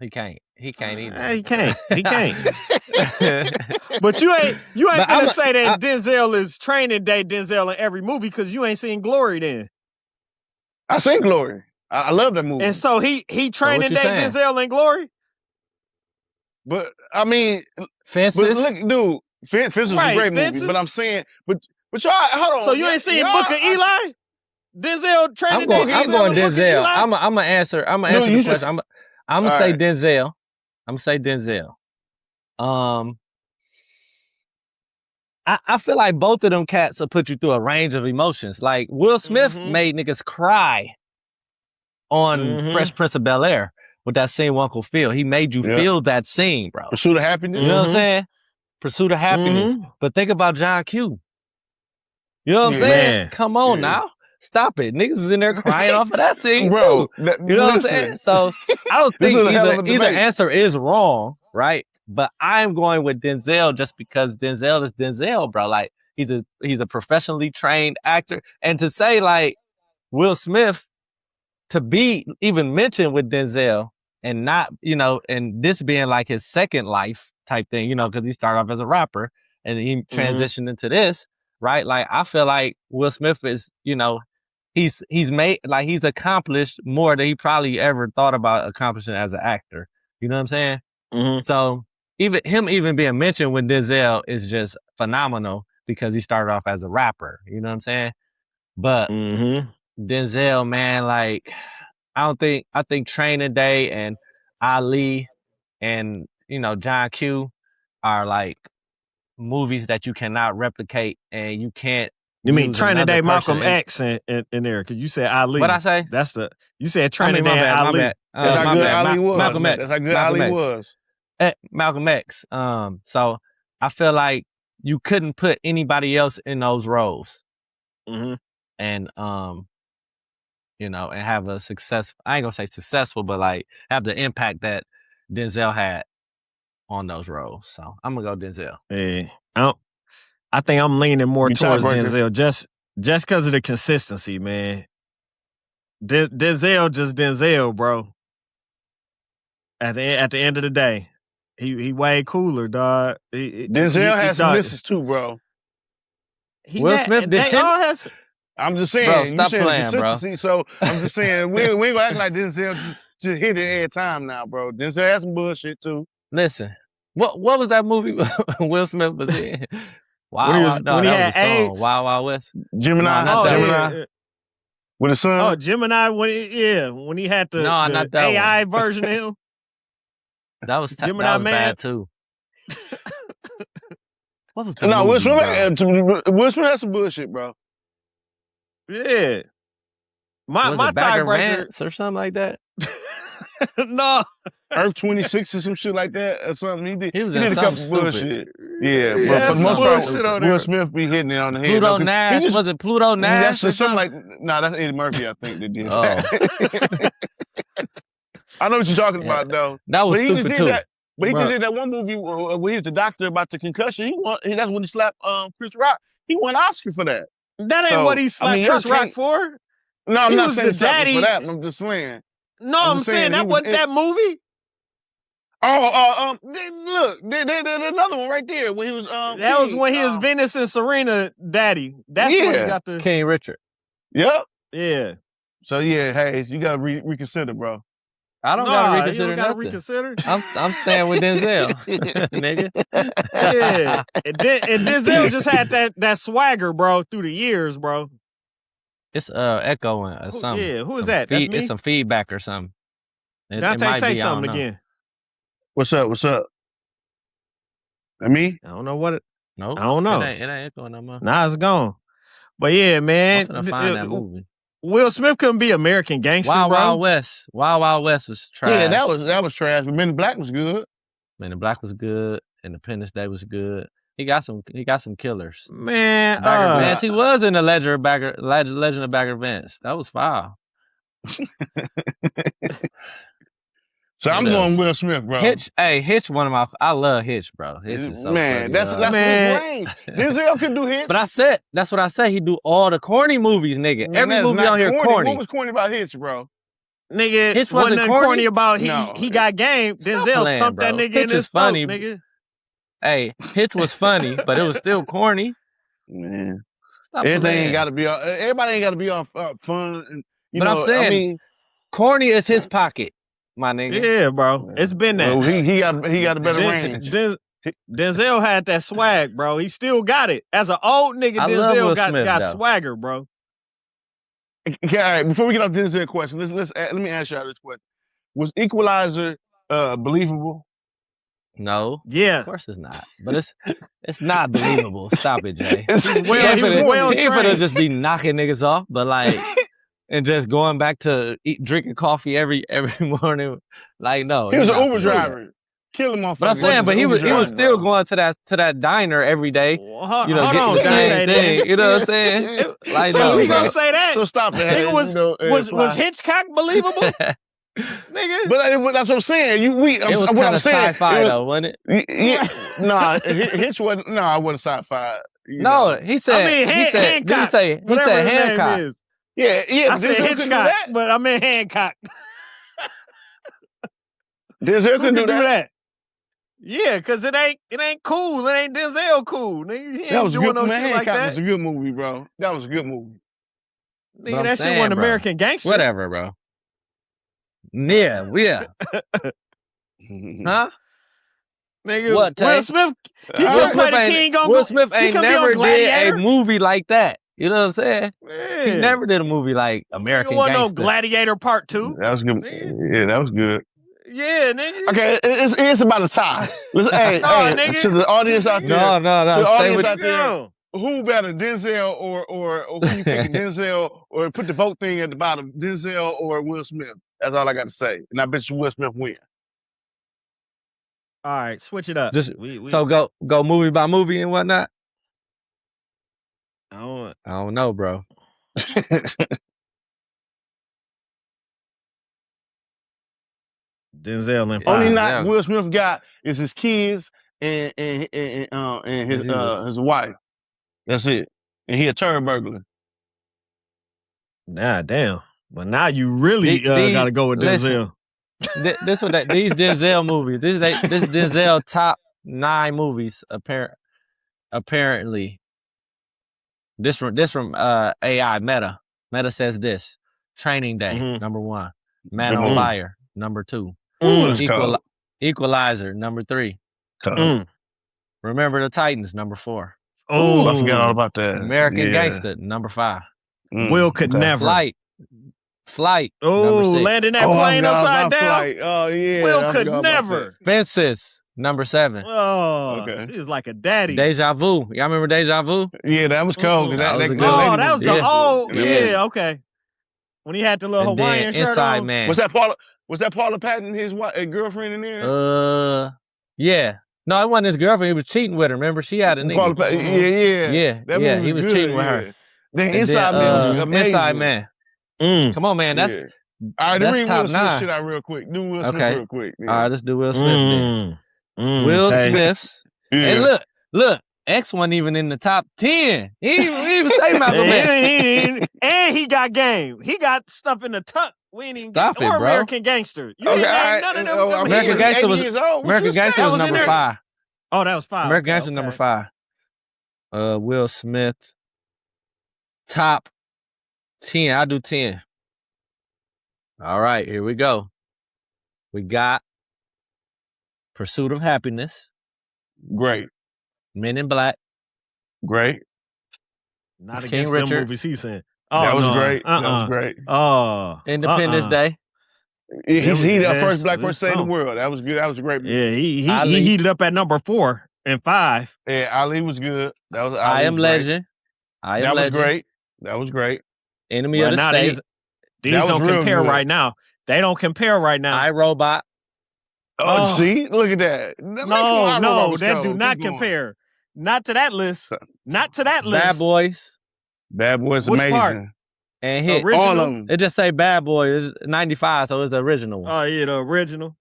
He can't either. He can't. But you ain't gonna say that Denzel is Training Day Denzel in every movie because you ain't seen Glory then. I seen Glory. I love that movie. And so he Training Day Denzel in Glory? But I mean, Fences. But look, dude, Fences is a great movie. But I'm saying, but y'all, hold on. So you ain't seen Book of Eli? Denzel Training Day. I'm going Denzel. I'm gonna answer the question. I'm gonna say Denzel. I'm gonna say Denzel. I feel like both of them cats will put you through a range of emotions. Like Will Smith made niggas cry on Fresh Prince of Bel-Air with that scene with Uncle Phil. He made you feel that scene, bro. Pursuit of Happiness. You know what I'm saying? Pursuit of Happiness. But think about John Q. You know what I'm saying? Man. Come on now. Stop it. Niggas was in there crying off of that scene too. You know what I'm saying? So I don't think either answer is wrong, right? But I'm going with Denzel just because Denzel is Denzel, bro. Like he's a professionally trained actor. And to say like Will Smith to be even mentioned with Denzel and not, and this being like his second life type thing, because he started off as a rapper and he transitioned into this, right? Like I feel like Will Smith is, he's accomplished more than he probably ever thought about accomplishing as an actor. You know what I'm saying? So even being mentioned with Denzel is just phenomenal because he started off as a rapper. You know what I'm saying? But Denzel, man, like I think Training Day and Ali and John Q are like movies that you cannot replicate and you can't. You mean Training Day Malcolm X in there? Because you said Ali. What'd I say? You said Training Day Ali. That's how good Ali was. Malcolm X. That's how good Ali was. Malcolm X. So I feel like you couldn't put anybody else in those roles. And and have a success. I ain't gonna say successful, but like have the impact that Denzel had on those roles. So I'm gonna go Denzel. Hey, I think I'm leaning more towards Denzel just because of the consistency, man. Denzel just Denzel, bro. At the end of the day, he way cooler, dog. Denzel has some misses too, bro. Will Smith did. I'm just saying, bro, stop playing, consistency. Bro. So I'm just saying, we ain't gonna act like Denzel just hit it every time now, bro. Denzel has some bullshit too. Listen, what was that movie Will Smith was in? Wild Wild West. Gemini. Gemini. With his son. Oh, Gemini. When he had the not that AI one. version of him. That was Gemini that was man. Bad too. What was the no, movie, Will Smith has some bullshit, bro. Yeah. My tiebreaker tiebreaker or something like that. No. Earth 26 or some shit like that or something. He was did in a couple something bullshit. Yeah, Yeah, but for the most bullshit part, on Will there. Smith be hitting it on the head. Pluto though, Nash. Was it Pluto Nash? That's something like, that's Eddie Murphy, I think, that did Oh. that. I know what you're talking about, though. That was but he stupid, just did too. That. But he just did that one movie where he was the doctor about the concussion. That's when he slapped Chris Rock. He won an Oscar for that. That ain't what he slapped Chris Rock for. No, I'm not saying he slapped him for that. I'm just saying. No, I'm saying that wasn't that movie. Look, there's another one right there when he was that was when he was Venus and Serena daddy. That's when he got the King Richard. Yep. Yeah. So yeah, Hayes, you gotta reconsider, bro. I don't gotta reconsider you don't gotta nothing. Reconsider. I'm staying with Denzel, nigga. Yeah, and Denzel just had that swagger, bro, through the years, bro. It's echoing or something. Yeah, who is that? That's me? It's some feedback or something. Dante, say something again. What's up? That me? I don't know what it. No, I don't know. It ain't echoing no more. Nah, it's gone. But yeah, man. I'm finna find that movie. Will Smith couldn't be American Gangster, Wild bro. Wild West. Wild Wild West was trash. Yeah, that was trash. But Men in Black was good. Men in Black was good. Independence Day was good. He got some killers. Man, Bagger Vance. He was in the Legend of Bagger Vance. That was foul. So I'm going Will Smith, bro. Hitch, one of my. I love Hitch, bro. Hitch is so funny, that's his range. Denzel can do Hitch. But that's what I said. He do all the corny movies, nigga. Man, every movie on here corny. What was corny about Hitch, bro? Nigga, Hitch wasn't corny about no. he got game. Denzel thumped that nigga Hitch in his funny, nigga. Hey, Hitch was funny, but it was still corny. Man, stop everything ain't got to be. Everybody ain't got to be on fun. And, but I'm saying, corny is his pocket, my nigga. Yeah, bro, it's been that. Well, he got a better range. Denzel had that swag, bro. He still got it. As an old nigga, Denzel got swagger, bro. Okay, all right. Before we get off Denzel question, let me ask y'all this question: was Equalizer believable? No. Yeah. Of course it's not. But it's not believable. Stop it, Jay. He was well he ain't trained. finna just be knocking niggas off, but like and just going back to drinking coffee every morning. Like no. He was an Uber driver. Kill him off. But I'm saying, but he was still going to that diner every day. Well, getting the same thing. You know what I'm saying? Like, so we gonna say that? So stop it. Nigga, was Hitchcock believable? Nigga. But that's what I'm saying. It was kind of sci-fi though, wasn't it? Nah, Hitch wasn't. No, I wasn't sci-fi. No, he said. Hancock. He said Hancock. Yeah. I said Hitchcock, but I meant Hancock. Denzel couldn't do that. Yeah, because it ain't cool. It ain't Denzel cool. Nigga, he ain't doing no shit like that. Hancock was a good movie, bro. That was a good movie. Nigga, that shit wasn't American Gangster. Whatever, bro. Yeah. Huh? Nigga, what, Will Smith, he could play the king on Will Smith ain't never did a movie like that. You know what I'm saying? Man. He never did a movie like American Gangster. No Gladiator Part 2. That was good. Yeah, that was good. Yeah, nigga. Okay, it's about a tie. Listen, hey, nigga. To the audience out there. No. To the Stay audience out there. Who better, Denzel or who you think Denzel, or put the vote thing at the bottom, Denzel or Will Smith? That's all I got to say. And I bet you Will Smith win. All right, switch it up. So go movie by movie and whatnot? I don't know, bro. Denzel and only knock Will Smith got is his kids and his wife. That's it. And he a turn burglar. Nah, damn. But now you really got to go with Denzel. These Denzel movies. This Denzel top 9 movies apparently. This from AI Meta. Meta says this: Training Day, number 1. Man on Fire, number 2. Equalizer, number 3. Remember the Titans, number 4. Oh, I forgot all about that. American Gangster, number 5. Will could never. Flight. Oh, landing that plane upside down. Flight. Oh yeah. Will could never. Fences, number 7. Oh, okay. She was like a daddy. Deja Vu. Y'all remember Deja Vu? Yeah, that was cold. That was good. Oh, that was good. Oh, yeah. Okay. When he had the little Hawaiian shirt Inside on. Man. Was that Paula Was that Paula Patton, his girlfriend in there? Yeah. No, it wasn't his girlfriend. He was cheating with her. Remember, she had a nigga. Paula Patton, Yeah. That movie he was good, cheating with her. Then Inside Man was amazing. Inside Man. Come on, man. That's all right. That's read top Will Smith 9. shit out real quick. Do Will Smith real quick. Yeah. All right, let's do Will Smith then. Will Smith's. Hey, look. X wasn't even in the top 10. He didn't even say Malcolm X. And he got game. He got stuff in the tuck. We ain't even Stop get, it, or bro. American Gangster. You ain't named none of them. American Gangster was number 5. Oh, that was 5. American Gangster number 5. Will Smith. Top 10. I'll do 10. All right, here we go. We got Pursuit of Happiness. Great. Men in Black. Great. Not King against Richard. them movies he's saying. Oh, that was no. great. That was great. Oh. Independence Day. He's the first black person to save the world. That was good. That was a great movie. Yeah, he heated up at number 4 and 5. Yeah, Ali was good. That was I Am Legend. That was great. That was great. Enemy of the State. These don't compare right now. They don't compare right now. iRobot. Oh, see? Look at that. No, that do not compare. Not to that list. Not to that list. Bad Boys. Bad Boys Which amazing. Part? And Hit. Original? All of them. It just say Bad Boy. It's 95, so it's the original one. Oh, yeah, the original.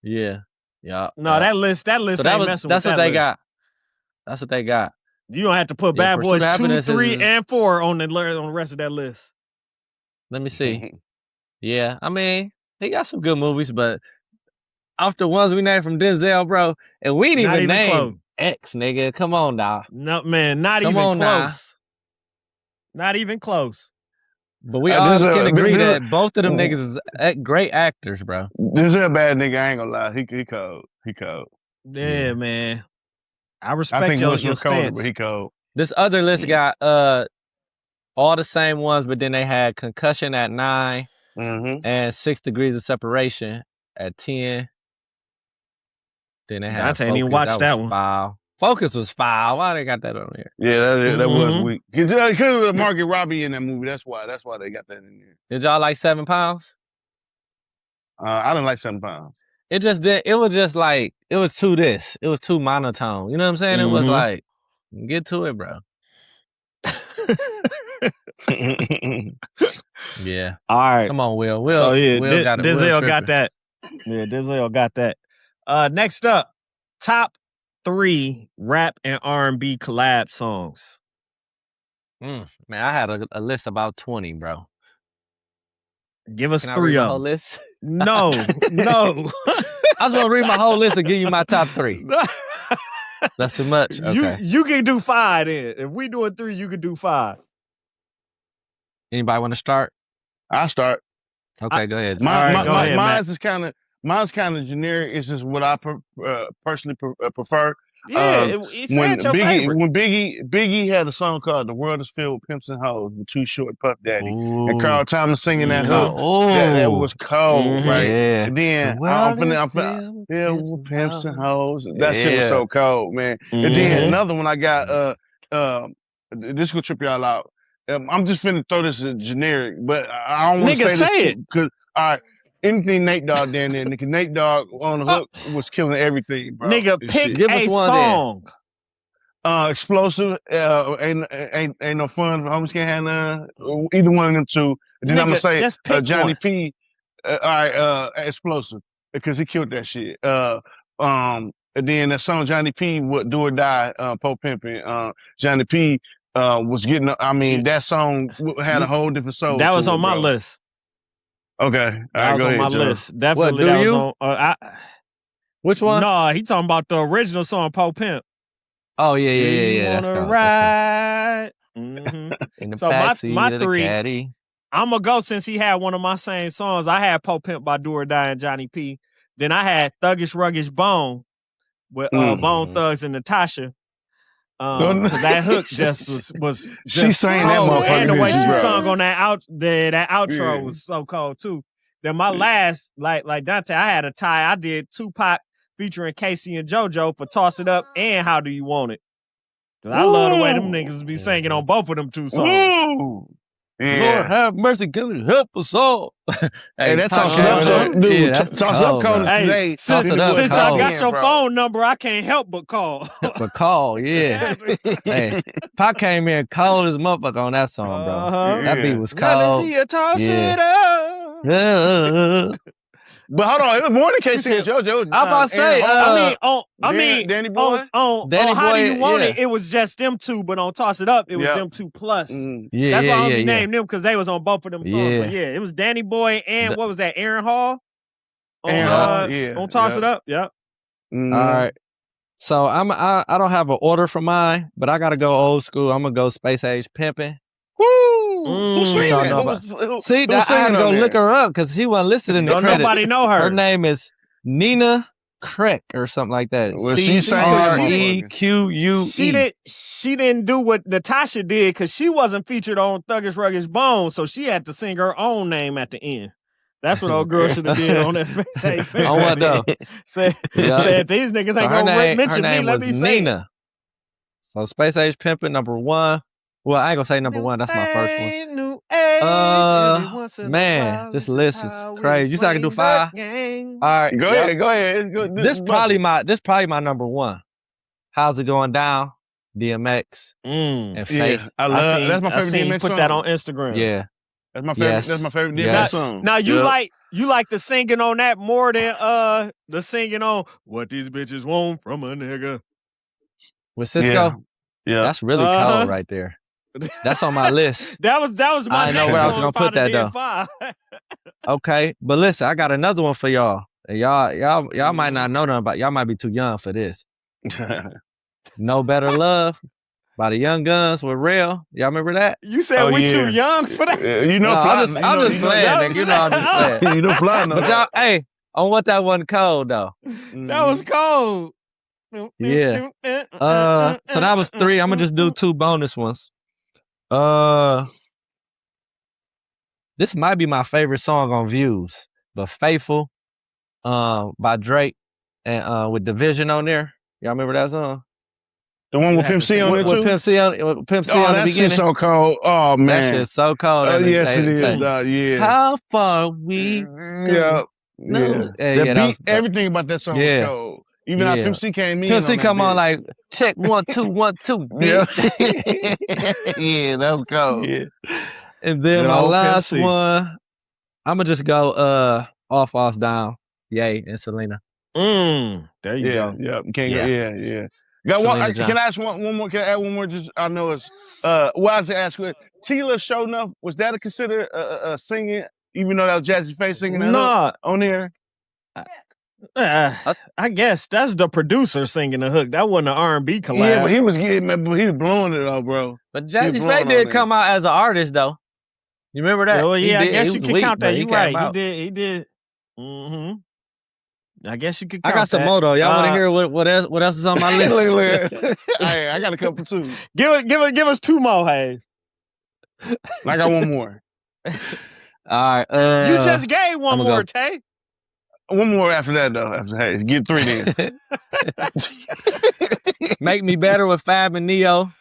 Yeah. No, that list ain't messing with that list. That's what they got. That's what they got. You don't have to put Bad Boys 2, 3, and 4 on the rest of that list. Let me see. Yeah, I mean, he got some good movies, but off the ones we named from Denzel, bro, and we didn't even name X, nigga. Come on now. No, man, not even close. Now. Not even close. But we all can agree that both of them niggas is great actors, bro. This is a bad nigga, I ain't gonna lie. He cold. He cold. Yeah, man. I respect your stance. Cold, but he cold. This other list got all the same ones, but then they had Concussion at 9 and 6 Degrees of Separation at 10. Then they had Dante didn't even watch that one. Foul. Focus was foul. Why they got that on here? Yeah, that was weak. Because Margaret Robbie in that movie. That's why they got that in there. Did y'all like 7 Pounds? I didn't like 7 Pounds. It was too this. It was too monotone. You know what I'm saying? It was like, get to it, bro. Yeah. All right. Come on, Will. So yeah, Denzel got that. Yeah, Denzel got that. Next up, top 3 rap and R&B collab songs. Man, I had a list about 20, bro. Give us Can 3 of them. Whole list? No. I was gonna read my whole list and give you my top 3. That's too much. Okay. You can do 5 then. If we doing 3, you can do 5. Anybody want to start? I'll start. Okay, go ahead. Mine's kind of generic. It's just what I personally prefer. Yeah, when your favorite. When Biggie had a song called "The World Is Filled with Pimps and Hoes" with Too Short, Puff Daddy, and Carl Thomas singing that hook, that was cold, right? Yeah. And then I'm filled with pimps and hoes. That shit was so cold, man. And then another one I got. This will trip y'all out. I'm just finna throw this as generic, but I don't want to say this because anything Nate Dogg down there, nigga. Nate Dogg on the hook was killing everything, bro. Nigga, pick a song. Explosive. Ain't no fun. Homies can't have none. Either one of them two. And then I'm gonna say Johnny P. Explosive because he killed that shit. And then that song Johnny P. What Do or Die. Pope Pimpin'. Johnny P. Was getting. I mean, that song had a whole different soul. That was on my list. Okay, that was on my list. Definitely, that was on. Which one? No, he talking about the original song, Pope Pimp. Oh yeah. That's right. In the so my 3. Caddy. I'm gonna go since he had one of my same songs. I had Pope Pimp by Do or Die and Johnny P. Then I had Thuggish Ruggish Bone with Bone Thugs and Natasha. That hook just was she sang that motherfucker, and the way she sung on that outro was so cold too. Then my last, like Dante, I had a tie. I did Tupac featuring Casey and JoJo for Toss It Up and How Do You Want It? Cause I love the way them niggas be singing on both of them 2 songs. Ooh. Lord have mercy, can you help us all? Hey, that toss it up, so dude. Yeah, Toss it up cold today. Toss it up. Since I got your phone number, I can't help but call. But call, yeah. Hey, Pac came in cold as motherfucker on that song, bro. That beat was cold. Let me see you toss it up. But hold on, it was more than KC and JoJo. I'm about to say, Danny Boy. On How Do You Want It, it was just them two, but on Toss It Up, it was them two plus. That's why I only named them, because they was on both of them songs. But yeah, it was Danny Boy and what was that, Aaron Hall? On Toss It Up, yep. All right. So I don't have an order for mine, but I gotta go old school. I'm gonna go Space Age Pimpin'. Who's singing that? See, I had to go look her up because she wasn't listed in the credits. Nobody know her. Her name is Nina Creek or something like that. Well, she sang CREQUE. She didn't do what Natasha did because she wasn't featured on Thuggish Ruggish Bones, so she had to sing her own name at the end. That's what old girl should have did on that Space Age Pimpin'. On what though? Said these niggas ain't gonna mention me. Let me say Nina. So Space Age Pimpin' #1. Well, I ain't gonna say #1. That's my first one. Man, this list is crazy. You said I can do 5? All right, go ahead. This probably my #1. How's it going down? DMX and Faith. Yeah, that's my favorite DMX put song. that on Instagram. Yeah, that's my favorite. That's my favorite DMX song. Now you like the singing on that more than the singing on What These Bitches Want from a Nigga with Cisco. Yeah, that's really cold right there. That's on my list. that was my. I know where I was gonna put that though. Okay, but listen, I got another one for y'all. Y'all might not know nothing about. Y'all might be too young for this. No Better Love by the Young Guns with Real. Y'all remember that? You said we too young for that. I'm just playing, nigga. You know I'm just playing. You don't fly, no. But y'all, hey, I want that one cold though. That was cold. Yeah. So that was 3. I'm gonna just do 2 bonus ones. This might be my favorite song on Views, but Faithful, by Drake, and with Division on there. Y'all remember that song? The one with Pimp C on it too? With Pimp C on the beginning. That shit's so cold. Oh, man. That shit's so cold. Yes, it is. Yeah. How far we go. Yeah. Everything about that song was cold. Even how Pimp C came in. Pimp C come on like, check 1 2 1 2. Yeah. Yeah, that was cold. Yeah. And then my last one, I'm gonna just go All Falls Down. Ye and Selena. There you go. Yeah. Yeah. Can I ask one more? Can I add one more? Just I know it's I was to ask you, Tila Show Enough, was that considered a singing, even though that was Jazzy Faye singing that on there? I guess that's the producer singing the hook. That wasn't an R&B collab. Yeah, but he was blowing it up, bro. But Jazzy Faye did come out as an artist though. You remember that? Well, yeah, I guess you can count that. You're right. He did. Mm-hmm. I guess you could count that. I got some more though. Y'all want to hear what else is on my list? Hey, I got a couple too. Give us 2 more, Hayes. I got one more. All right. You just gave one more, Tay. One more after that though. After Hayes, get 3 then. Make Me Better with Fab and Neo.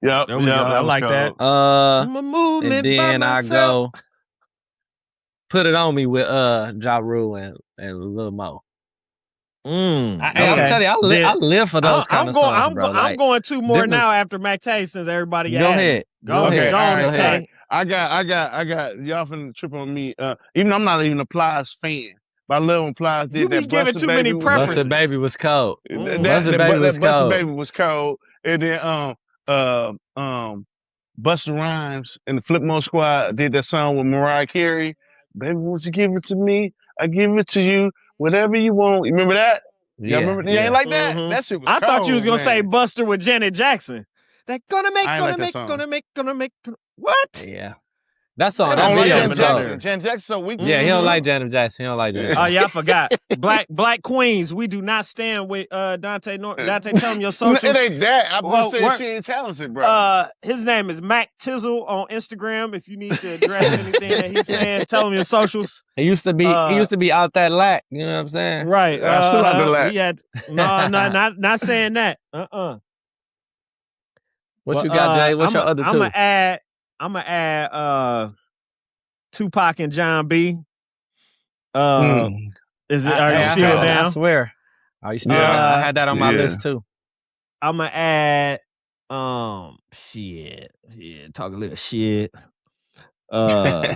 Yep. I like that. And then I go Put It On Me with Ja Rule and Lil Mo. I'm telling you, I live for those kind of songs, bro. I'm going 2 more now after Mactae since everybody Go ahead. Go ahead. I got y'all finna trip on me. Even though I'm not even a Plies fan. But I love when Plies did that. You be giving too many preferences. Busted Baby was cold. Busted Baby was cold. And then Busta Rhymes and the Flip Mode Squad did that song with Mariah Carey. Baby, won't you give it to me? I give it to you. Whatever you want. You remember that? Yeah. You remember? You ain't like that? Mm-hmm. That shit was I cold, thought you was going to say Buster with Janet Jackson. That gonna make. What? Yeah. That song. I don't like Janet Jackson. Janet Jackson so weak. Yeah, he don't like Janet Jackson. He don't like Janet Jackson. Oh, yeah, I forgot. Black Queens, we do not stand with Dante. Dante, tell him your socials. It ain't that. I'm just saying she ain't talented, bro. His name is Mac Tizzle on Instagram. If you need to address anything that he's saying, tell him your socials. He used to be out that lack. You know what I'm saying? Right. I still out the lack. Not saying that. What you got, Jay? What's your other 2? I'm gonna add I'm gonna add Tupac and John B. Is it? Are you still down? I swear. Are you still down? I had that on my list too. I'm gonna add shit. Yeah, talk a little shit. Yeah.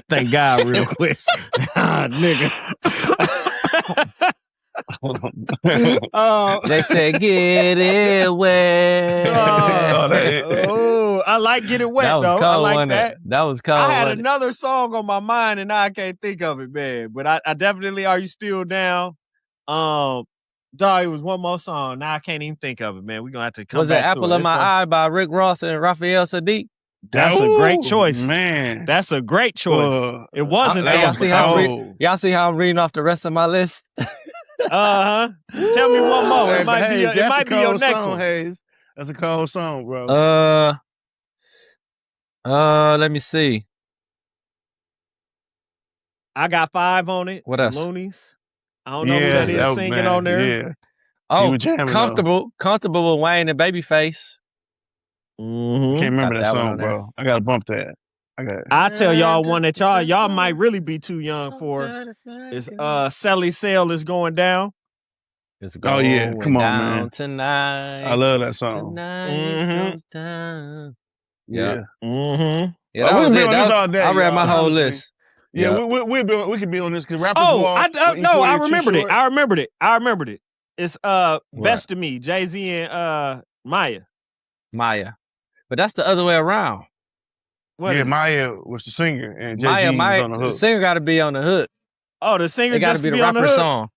Thank God real quick. Nigga. They said get it wet. I like Get It Wet, that was though. Cold, I like that. That was cold. I had another song on my mind and now I can't think of it, man. But I definitely Are You Still Down? Dog, it was one more song. Now I can't even think of it, man. We're gonna have to come back to it. Was it Apple of My Eye by Rick Ross and Raphael Sadiq? That's a great choice, man. That's a great choice. It wasn't that. Y'all see how I'm reading off the rest of my list? Tell me one more. It might be. It might be your next one. Hayes. That's a cold song, bro. Let me see. I got 5 on it. What else? Loonies. I don't know who that is singing on there. Yeah. Oh, comfortable with Wayne and Babyface. Can't remember that song, bro. I gotta bump that. I tell y'all one that y'all might really be too young for. Is Sally Sale Is Going Down. It's going come on, down man. Tonight. I love that song. Tonight it goes down. Yeah. Yeah, that was it. All day, I read my whole list. Yeah, we could be on this because rappers. I remembered it. I remembered it. It's Best of Me, Jay-Z and Maya. But that's the other way around. Maya was the singer and Jay-Z was on the hook. The singer got to be on the hook. Oh, the singer got to be the rapper song.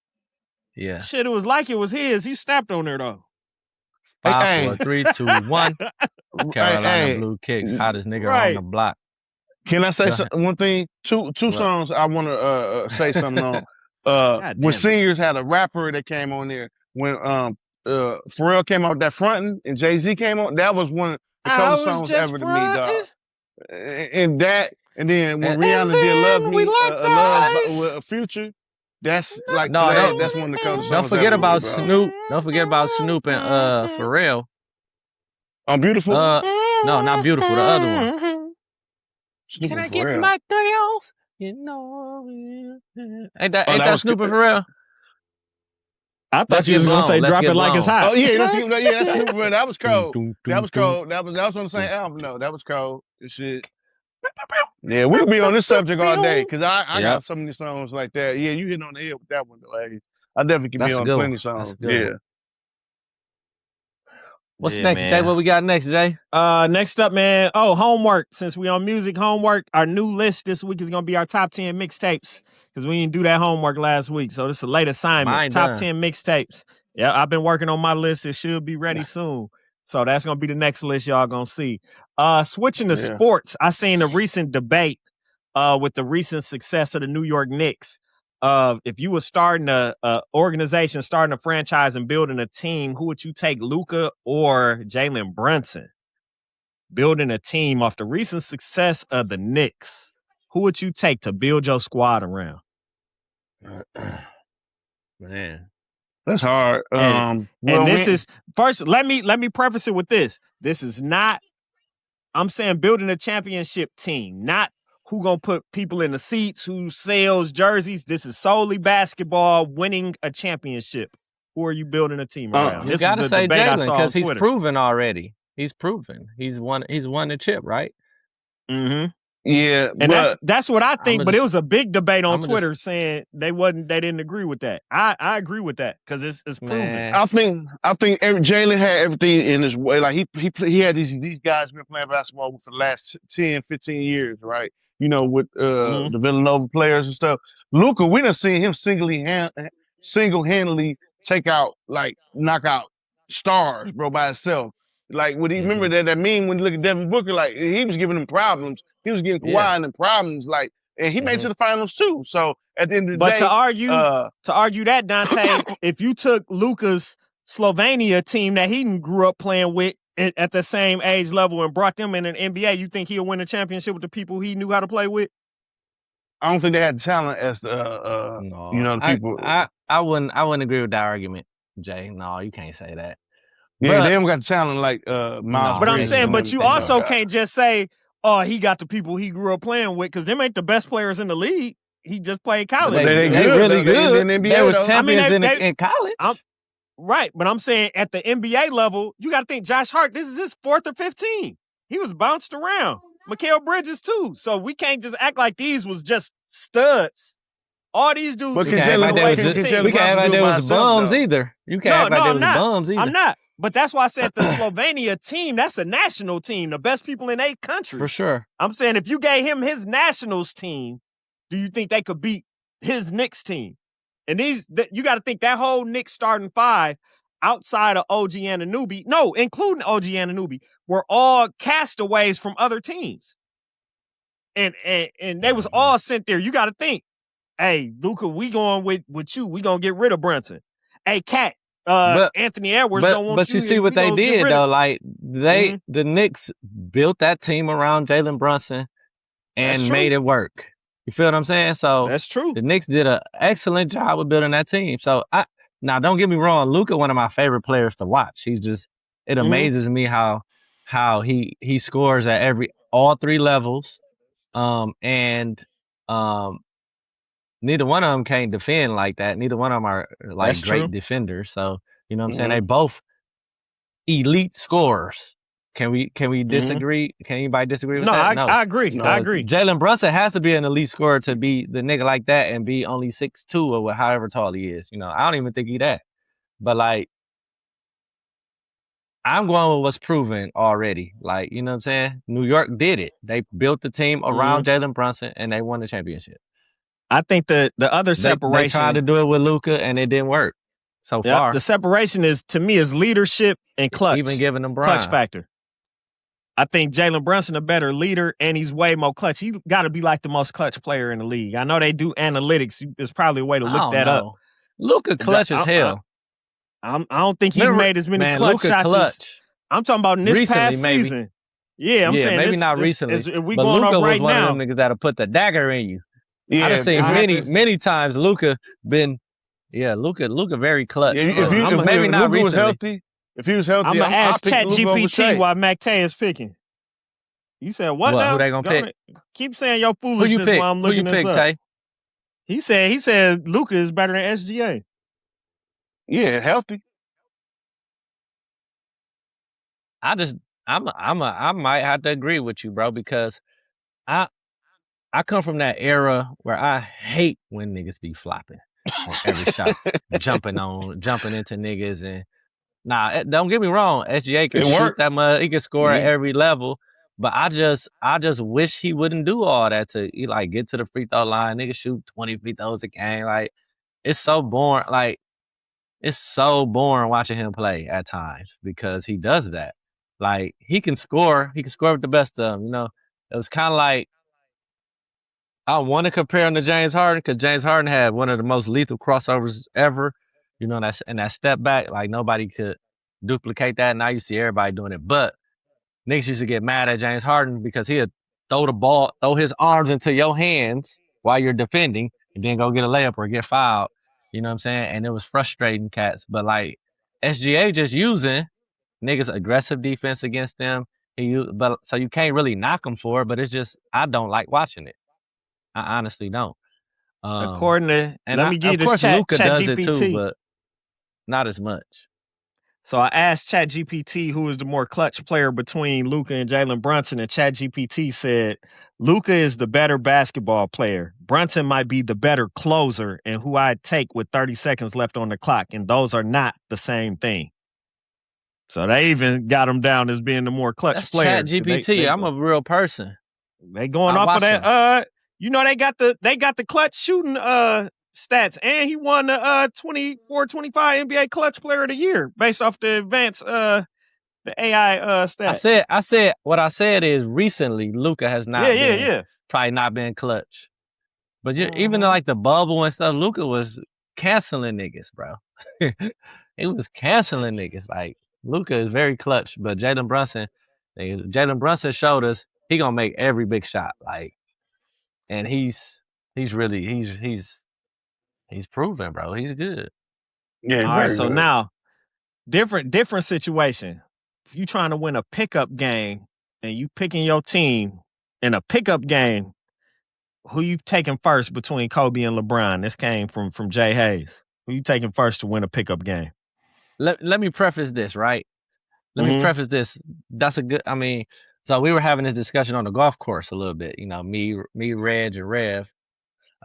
Yeah. Shit, it was like it was his. He snapped on there though. 5, 4, 3, 2, 1. Carolina Blue Kicks, hottest nigga on the block. Can I say one thing? Two songs I want to say something on. When singers had a rapper that came on there when Pharrell came out that frontin' and Jay-Z came on. That was one of the coolest songs ever to me, dog. And then when Rihanna did Love Me, Love with Future. That's like that's one of the coolest songs. Don't forget about Snoop. Don't forget about Snoop and Pharrell. On Beautiful? No, not Beautiful. The other one. Snoop Can I Pharrell. get my thrills? You know, ain't that Snoop and Pharrell? I thought you was gonna say Drop It Like It's Hot. Oh yeah, that's Snoop. That was cold. That was cold. That was on the same album. No, that was cold. This shit. Yeah, we'll be on this subject all day because I got so many songs like that. Yeah, you hit on the head with that one though. I definitely can be on plenty songs. Yeah. What's next, man. Jay? What we got next, Jay? Next up, man. Oh, homework. Since we on music, homework. Our new list this week is gonna be our top 10 mixtapes because we didn't do that homework last week. So this is a late assignment. Top 10 mixtapes. Yeah, I've been working on my list. It should be ready soon. So that's gonna be the next list y'all gonna see. Switching to sports, I seen a recent debate with the recent success of the New York Knicks. If you were starting a organization, starting a franchise and building a team, who would you take, Luka or Jalen Brunson? Building a team off the recent success of the Knicks, who would you take to build your squad around? Man. That's hard. And this is first. Let me preface it with this. This is not. I'm saying building a championship team, not who gonna put people in the seats, who sells jerseys. This is solely basketball, winning a championship. Who are you building a team around? You gotta say Jalen because he's proven already. He's proven. He's won the chip, right? Mm-hmm. Yeah, and that's what I think. But it was a big debate on Twitter saying they didn't agree with that. I agree with that because it's proven. I think Jalen had everything in his way. Like he had these guys been playing basketball for the last 10, 15 years, right? You know, with the Villanova players and stuff. Luka, we done seen him single-handedly knock out stars, bro, by himself. Like, would he remember that meme when you look at Devin Booker? Like, he was giving them problems. He was giving Kawhi and them problems. Like, and he made it to the finals too. So at the end of the day, but to argue that, Dante, if you took Luka's Slovenia team that he grew up playing with at the same age level and brought them in an NBA, you think he'll win a championship with the people he knew how to play with? I don't think they had talent as the people. I wouldn't agree with that argument, Jay. No, you can't say that. Yeah, they don't got talent like Miles. But I'm saying, but you also guys. can't just say, "Oh, he got the people he grew up playing with," because them ain't the best players in the league. He just played college. They really good. They were champions in college. Right, but I'm saying at the NBA level, you got to think Josh Hart. This is his 4th or 15th. He was bounced around. Mikal Bridges too. So we can't just act like these was just studs. All these dudes. We can't act like they was bums either. You can't act like they was bums either. I'm not. But that's why I said the Slovenia team, that's a national team, the best people in 8 countries. For sure. I'm saying if you gave him his nationals team, do you think they could beat his Knicks team? And you got to think that whole Knicks starting 5 outside of OG and N.U.B.Y, no, including OG and N.U.B.Y, were all castaways from other teams. And they was all sent there. You got to think, hey, Luka, we going with you. We going to get rid of Brunson. Hey, Cat, Anthony Edwards don't want you. But you see what they did, though. Like, the Knicks built that team around Jalen Brunson and made it work. You feel what I'm saying? So that's true. The Knicks did an excellent job of building that team. So now don't get me wrong, Luka, one of my favorite players to watch. He's just it amazes me how he scores at all 3 levels. Neither one of them can't defend like that. Neither one of them are like great defenders. So you know what I'm saying? They both elite scorers. Can we disagree? Can anybody disagree with that? No, I agree. I agree. Jalen Brunson has to be an elite scorer to be the nigga like that and be only 6'2" or however tall he is. You know, I don't even think he that. But like, I'm going with what's proven already. Like, you know what I'm saying? New York did it. They built the team around Jalen Brunson and they won the championship. I think the other separation. They tried to do it with Luka and it didn't work so far. The separation is, to me, is leadership and clutch. Even giving them Brian. Clutch factor. I think Jalen Brunson a better leader, and he's way more clutch. He got to be like the most clutch player in the league. I know they do analytics. There's probably a way to look that up. Luka clutch as hell. I don't think he made as many clutch shots. I'm talking about in this past season. Yeah, I'm saying maybe not recently. If we but going Luka up right was one now, of them niggas that'll put the dagger in you. Yeah, I've seen many times Luka been. Yeah, Luka very clutch. Yeah, if maybe not Luka was recently. healthy. If he was healthy, I'm gonna ask ChatGPT why Mactae is picking. You said what now? Who they gonna pick? Keep saying your foolishness while I'm looking this up. Tay? He said Luka is better than SGA. Yeah, healthy. I might have to agree with you, bro, because I come from that era where I hate when niggas be flopping on every shot, jumping into niggas and don't get me wrong, SGA can shoot that much, he can score at every level, but I just wish he wouldn't do all that to like get to the free throw line, niggas shoot 20 free throws a game, like it's so boring, like it's so boring watching him play at times because he does that. Like he can score with the best of them, you know. It was kind of like I want to compare him to James Harden because James Harden had one of the most lethal crossovers ever. You know, and that step back, like nobody could duplicate that. Now you see everybody doing it. But niggas used to get mad at James Harden because he'd throw his arms into your hands while you're defending and then go get a layup or get fouled. You know what I'm saying? And it was frustrating cats. But like SGA just using niggas aggressive defense against them. So you can't really knock him for it, but it's just, I don't like watching it. I honestly don't. According to, let me give you this Luka does GPT. it too, but not as much. So I asked ChatGPT who is the more clutch player between Luka and Jalen Brunson, and ChatGPT said Luka is the better basketball player. Brunson might be the better closer and who I'd take with 30 seconds left on the clock, and those are not the same thing. So they even got him down as being the more clutch player. ChatGPT. I'm a real person. They going off of that. You know they got the clutch shooting stats, and he won the 24-25 NBA clutch player of the year based off the advanced the AI stats. I said what I said is recently Luka has not probably not been clutch. But even like the bubble and stuff, Luka was canceling niggas, bro. It was canceling niggas. Like Luka is very clutch, but Jalen Brunson showed us he gonna make every big shot. Like, and he's proven, bro. He's good. Yeah. All right. So now different situation. If you trying to win a pickup game and you picking your team in a pickup game, who you taking first between Kobe and LeBron? This came from J.Hayes. Who you taking first to win a pickup game? Let me preface this, right? Let me preface this. That's a good, I mean, so we were having this discussion on the golf course a little bit, you know, me, Reg, and Rev.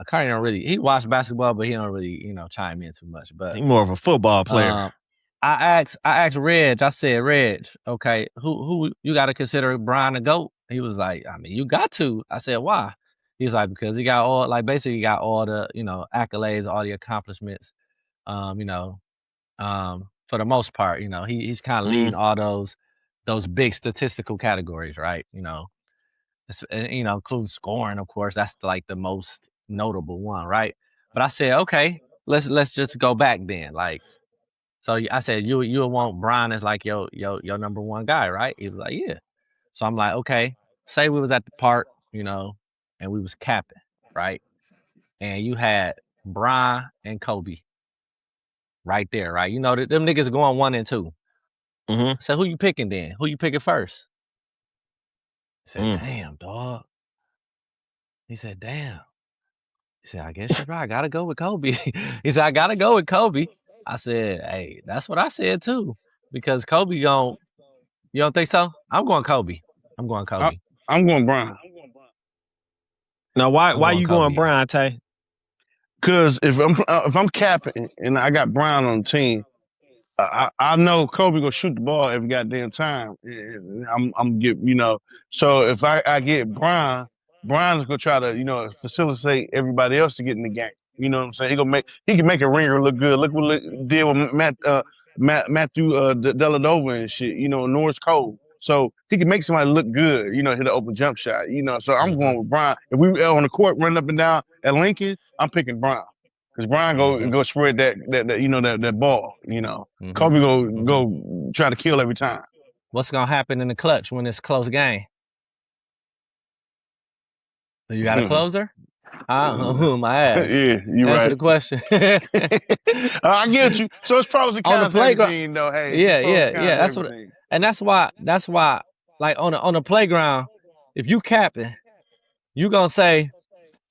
Cardi don't really, he watched basketball, but he don't really, you know, chime in too much. But he's more of a football player. I asked Reg, I said, Reg, okay, who you got to consider Brian a GOAT? He was like, I mean, you got to. I said, why? He was like, because he got all, like, basically he got all the, you know, accolades, all the accomplishments, you know, for the most part, you know, he's kind of leading all those big statistical categories, right? You know, including scoring, of course, that's like the most notable one, right? But I said, okay, let's just go back then. Like, so I said, you want Brian as like your number one guy, right? He was like, yeah. So I'm like, okay, say we was at the park, you know, and we was capping, right? And you had Brian and Kobe right there, right? You know, them niggas going 1 and 2. So who you picking then? Who you picking first? He said, damn, dog. He said, damn. He said, I guess you're right. I got to go with Kobe. He said, I got to go with Kobe. I said, hey, that's what I said too. Because Kobe you don't think so? I'm going Kobe. I'm going Kobe. I'm going Brian. Now, why you going Brian, Tay? Because if I'm capping and I got Brian on the team, I know Kobe gonna shoot the ball every goddamn time. I'm get, you know. So if I get Brian's gonna try to, you know, facilitate everybody else to get in the game. You know what I'm saying? He can make a ringer look good. Look what he did with Matthew Dellavedova and shit. You know, Norris Cole. So he can make somebody look good. You know, hit an open jump shot. You know, so I'm going with Brian. If we on the court running up and down at Lincoln, I'm picking Brian. Because Brian go spread that you know that ball, you know. Kobe go try to kill every time. What's gonna happen in the clutch when it's a close game? You got a closer? My ass. Yeah, you Answer right. the question. I get you. So it's pros and cons to everything, though. Hey, yeah. That's why. Like on the playground, if you capping, you gonna say,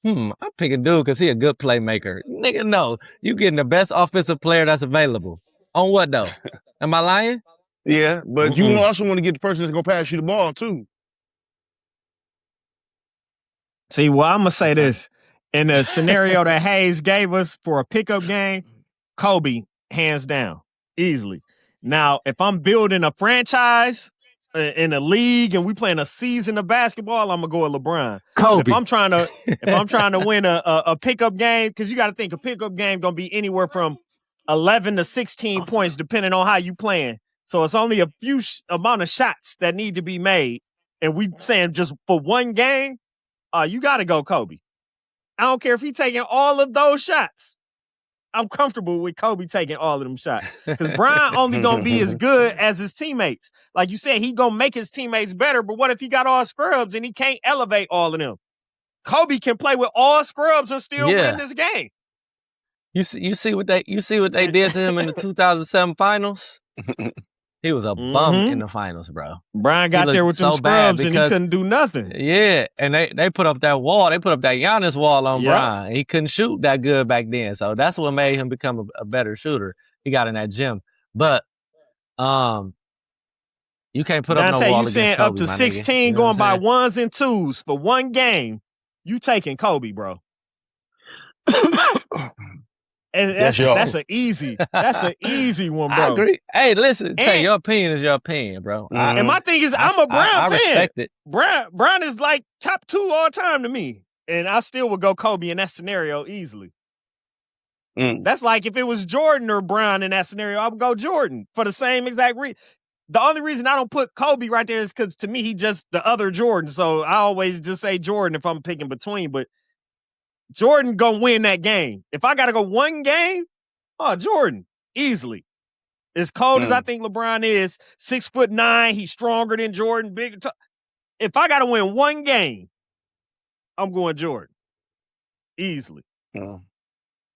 I'm picking dude because he a good playmaker. Nigga, no. You getting the best offensive player that's available. On what, though? Am I lying? Yeah, but you also want to get the person that's going to pass you the ball, too. See, well, I'm going to say this. In the scenario that Hayes gave us for a pickup game, Kobe, hands down, easily. Now, if I'm building a franchise in a league and we playing a season of basketball, I'm gonna go with LeBron. Kobe. If I'm trying to win a pickup game, because you got to think a pickup game gonna be anywhere from 11 to 16 points, depending on how you playing. So it's only a few amount of shots that need to be made, and we saying just for one game, you got to go Kobe. I don't care if he's taking all of those shots. I'm comfortable with Kobe taking all of them shots. Because Brian only going to be as good as his teammates. Like you said, he going to make his teammates better, but what if he got all scrubs and he can't elevate all of them? Kobe can play with all scrubs and still win this game. You see what they did to him in the 2007 finals? He was a bum in the finals, bro. Brian got there with them scrubs and he couldn't do nothing. Yeah, and they put up that wall. They put up that Giannis wall on Brian. He couldn't shoot that good back then. So that's what made him become a better shooter. He got in that gym. But you can't put up no wall against Kobe, you saying up to 16 you know going by ones and twos for one game, you taking Kobe, bro. And that's an easy one, bro. I agree. Hey, listen, Tay, your opinion is your opinion, bro. And my thing is, I'm a Brown fan. I respect it. Brown is like top 2 all time to me, and I still would go Kobe in that scenario easily. That's like if it was Jordan or Brown in that scenario, I would go Jordan for the same exact reason. The only reason I don't put Kobe right there is because to me, he just the other Jordan. So I always just say Jordan if I'm picking between, but Jordan gonna win that game. If I gotta go one game, Jordan, easily. As cold as I think LeBron is, 6'9", he's stronger than Jordan, bigger. If I gotta win one game, I'm going Jordan. Easily.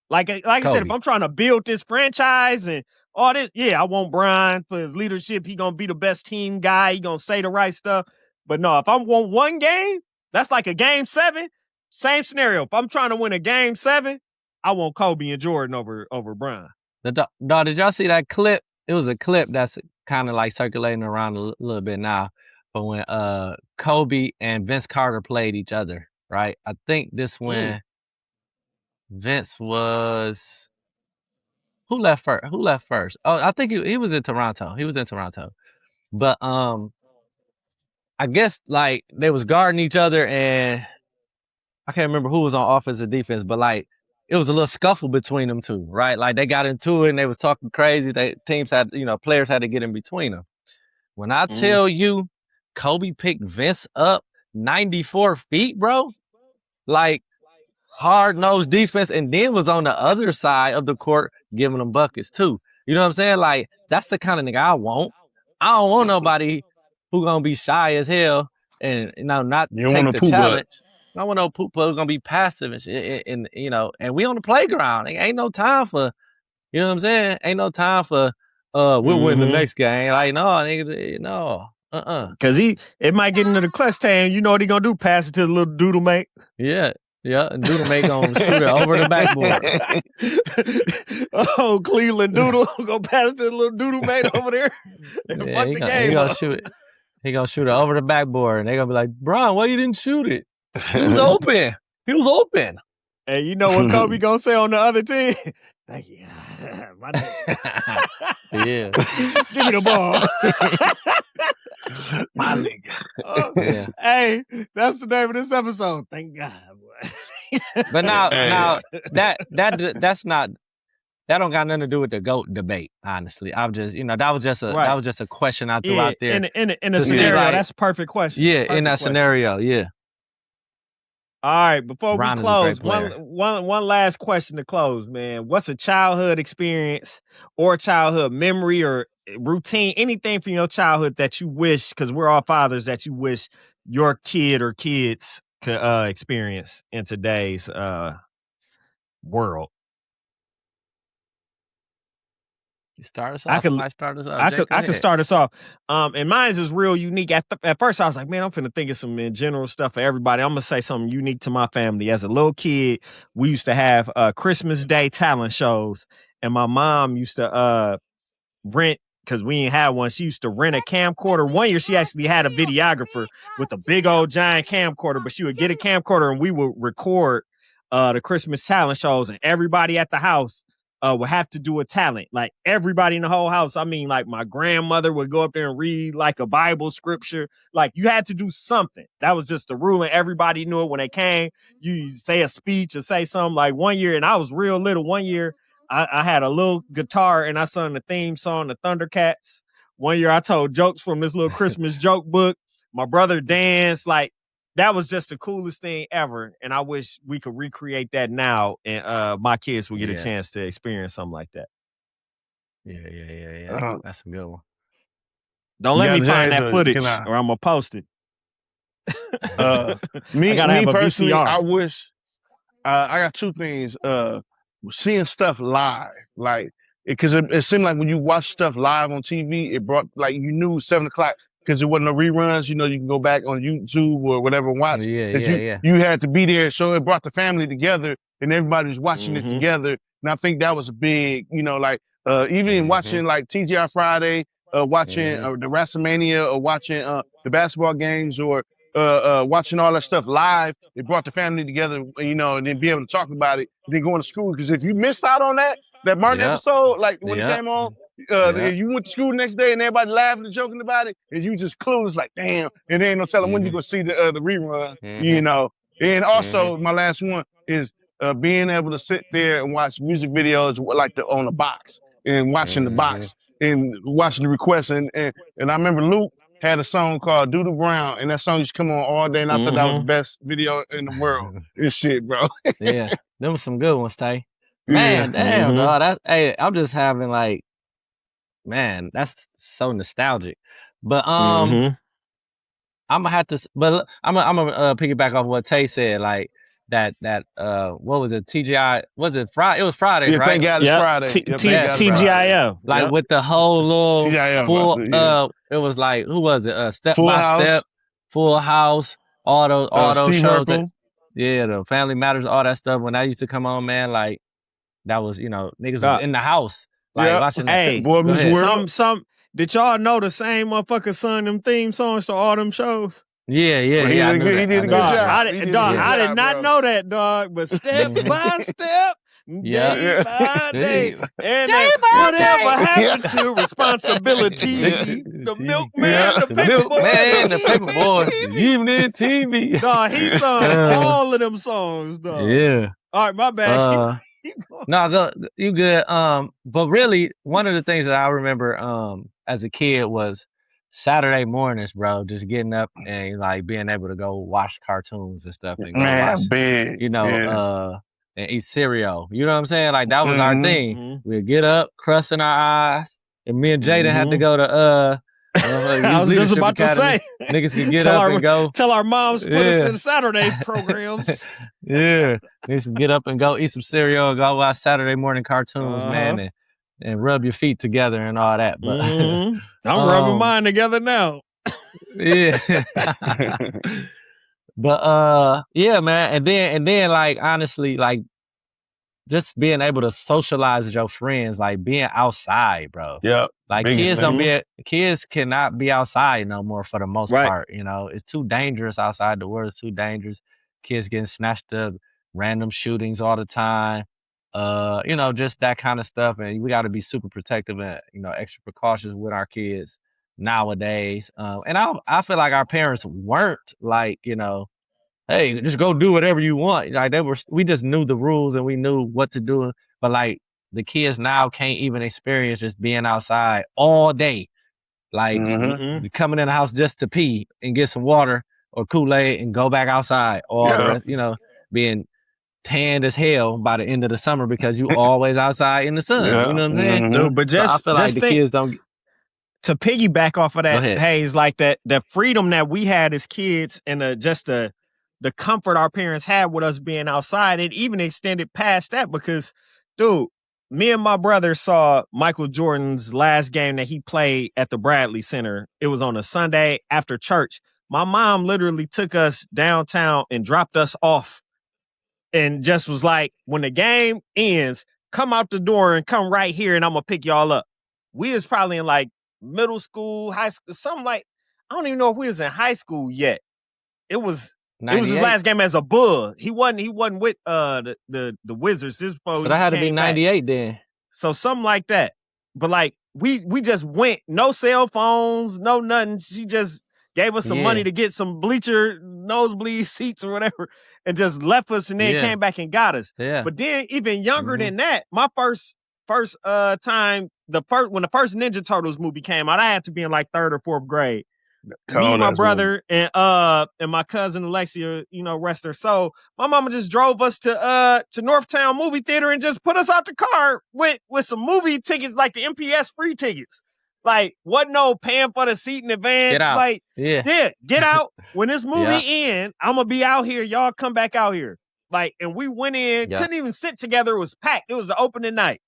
Like I said, if I'm trying to build this franchise and all this. Yeah, I want Brian for his leadership. He gonna be the best team guy. He gonna say the right stuff. But no, if I want one game, that's like a game 7. Same scenario. If I'm trying to win a game 7, I want Kobe and Jordan over Brian. Dog, did y'all see that clip? It was a clip that's kind of like circulating around a little bit now. But when Kobe and Vince Carter played each other, right? I think this when Vince was... Who left first? Oh, I think he was in Toronto. He was in Toronto. But I guess like they was guarding each other, and I can't remember who was on offense or defense, but like it was a little scuffle between them two, right? Like they got into it and they was talking crazy. Players had to get in between them. When I tell you Kobe picked Vince up 94 feet, bro, like hard-nosed defense, and then was on the other side of the court giving them buckets too. You know what I'm saying? Like, that's the kind of nigga I want. I don't want nobody who gonna be shy as hell and not take the challenge. I don't want no poop who's gonna be passive and shit. And and we on the playground. Ain't no time for, you know what I'm saying? Ain't no time for we'll win the next game. Like, no, nigga, no. Cause it might get into the clutch time. You know what he gonna do? Pass it to the little doodle mate. Yeah, and Doodle mate gonna shoot it over the backboard. Oh, Cleveland Doodle gonna pass it to the little doodle mate over there. And fuck the game. He gonna shoot it. He gonna shoot it over the backboard, and they gonna be like, "Brian, why you didn't shoot it? He was open. He was open." And you know what Kobe gonna say on the other team? Thank you. Yeah. Give me the ball. My nigga. Yeah. Hey, that's the name of this episode. Thank God, boy. But now that's not, that don't got nothing to do with the GOAT debate, honestly. I've just, that was just a question I threw out there. In a scenario, that's a perfect question. Yeah, in that scenario, yeah. All right, before we close, one last question to close, man. What's a childhood experience or childhood memory or routine, anything from your childhood that you wish, because we're all fathers, that you wish your kid or kids could experience in today's world? You start us off. I could start us off. And mine is real unique. At first, I was like, man, I'm finna think of some general stuff for everybody. I'm gonna say something unique to my family. As a little kid, we used to have Christmas Day talent shows, and my mom used to rent, because we didn't have one. She used to rent a camcorder. One year, she actually had a videographer with a big old giant camcorder, but she would get a camcorder and we would record the Christmas talent shows, and everybody at the house would have to do a talent. Like everybody in the whole house. I mean, like my grandmother would go up there and read like a Bible scripture. Like you had to do something. That was just the rule, and everybody knew it when they came. You say a speech or say something. Like one year, and I was real little. One year, I had a little guitar and I sung the theme song, the Thundercats. One year I told jokes from this little Christmas joke book. My brother danced. Like that was just the coolest thing ever. And I wish we could recreate that now, and my kids would get a chance to experience something like that. Yeah. That's a good one. Don't let me find that footage or I'm gonna post it. Me personally, I wish I got two things. Seeing stuff live, like, because it seemed like when you watch stuff live on TV, it brought, like, you knew 7 o'clock because it wasn't no reruns. You can go back on YouTube or whatever and watch. You had to be there, so it brought the family together and everybody was watching it together. And I think that was a big, even watching like TGI Friday, watching the WrestleMania, or watching the basketball games, or watching all that stuff live. It brought the family together, and then be able to talk about it, and then going to school. Because if you missed out on that Martin episode, like when it came on, you went to school the next day and everybody laughing and joking about it, and you just clueless, like, damn. And there ain't no telling when you gonna see the rerun, And also, my last one is being able to sit there and watch music videos like on the box, and watching the box and watching the requests. And I remember Luke had a song called Doodle Brown, and that song used to come on all day, and I thought that was the best video in the world. This shit, bro. Yeah, there was some good ones, Tay. Man, damn, dog. I'm just having like, man, that's so nostalgic. But I'm gonna have to, but I'm gonna piggyback off what Tay said. Like what was it? TGI, was it Friday? It was Friday, Yeah, right? thank God it's Friday. TGIF. Like with the whole little TGIF, full, it was like, who was it? Step Full by House. Step, Full House, all those Steve shows Urkel. the Family Matters, all that stuff. When that used to come on, man, like that was, niggas was in the house, like watching that. Hey, Boy Meets World. Did y'all know the same motherfucker sung them theme songs to all them shows? Yeah, I knew that. He did a good job. I did not know that, dog. But step by step, day by day, and whatever happened to responsibility? The milkman, the paperboy, the evening TV. Dog, he sung all of them songs, dog. Yeah. All right, my bad. No, you good. But really, one of the things that I remember as a kid was Saturday mornings, bro, just getting up and like being able to go watch cartoons and stuff and go watch, and eat cereal. You know what I'm saying? Like that was our thing. We'd get up, crusting our eyes, and me and Jaden had to go to I was just about to say, niggas could get up and go. Tell our moms put us in Saturday programs. Niggas could get up and go eat some cereal and go watch Saturday morning cartoons, man, and rub your feet together and all that. But I'm rubbing mine together now. Yeah. But yeah, man, and then like honestly, like just being able to socialize with your friends, like being outside, bro. Yeah. Like kids cannot be outside no more for the most part. It's too dangerous outside. The world is too dangerous. Kids getting snatched up, random shootings all the time. Just that kind of stuff. And we got to be super protective and, extra precautious with our kids nowadays. And I feel like our parents weren't like, hey, just go do whatever you want. Like we just knew the rules and we knew what to do. But like the kids now can't even experience just being outside all day. Like coming in the house just to pee and get some water or Kool-Aid and go back outside. Or, being tanned as hell by the end of the summer because you always outside in the sun. You know what I'm saying? Dude, but I feel like the kids don't. To piggyback off of that, Hayes, like that freedom that we had as kids and the comfort our parents had with us being outside, it even extended past that because, dude, me and my brother saw Michael Jordan's last game that he played at the Bradley Center. It was on a Sunday after church. My mom literally took us downtown and dropped us off and just was like, when the game ends, come out the door and come right here and I'm going to pick y'all up. We was probably in like middle school, high school, something like, I don't even know if we was in high school yet. It was 98. It was his last game as a Bull. He wasn't with the Wizards. So that had to be 98 then. So something like that. But like we just went, no cell phones, no nothing. She just gave us some money to get some nosebleed seats or whatever, and just left us and then came back and got us. Yeah. But then even younger than that, my first time, when the first Ninja Turtles movie came out, I had to be in like 3rd or 4th grade. Me, my brother, and my cousin Alexia, rest her soul. My mama just drove us to Northtown movie theater and just put us out the car with some movie tickets, like the MPS free tickets. Like, wasn't no paying for the seat in advance. Get out. Like, get out. When this movie ends, I'm gonna be out here. Y'all come back out here. Like, and we went in, couldn't even sit together. It was packed. It was the opening night.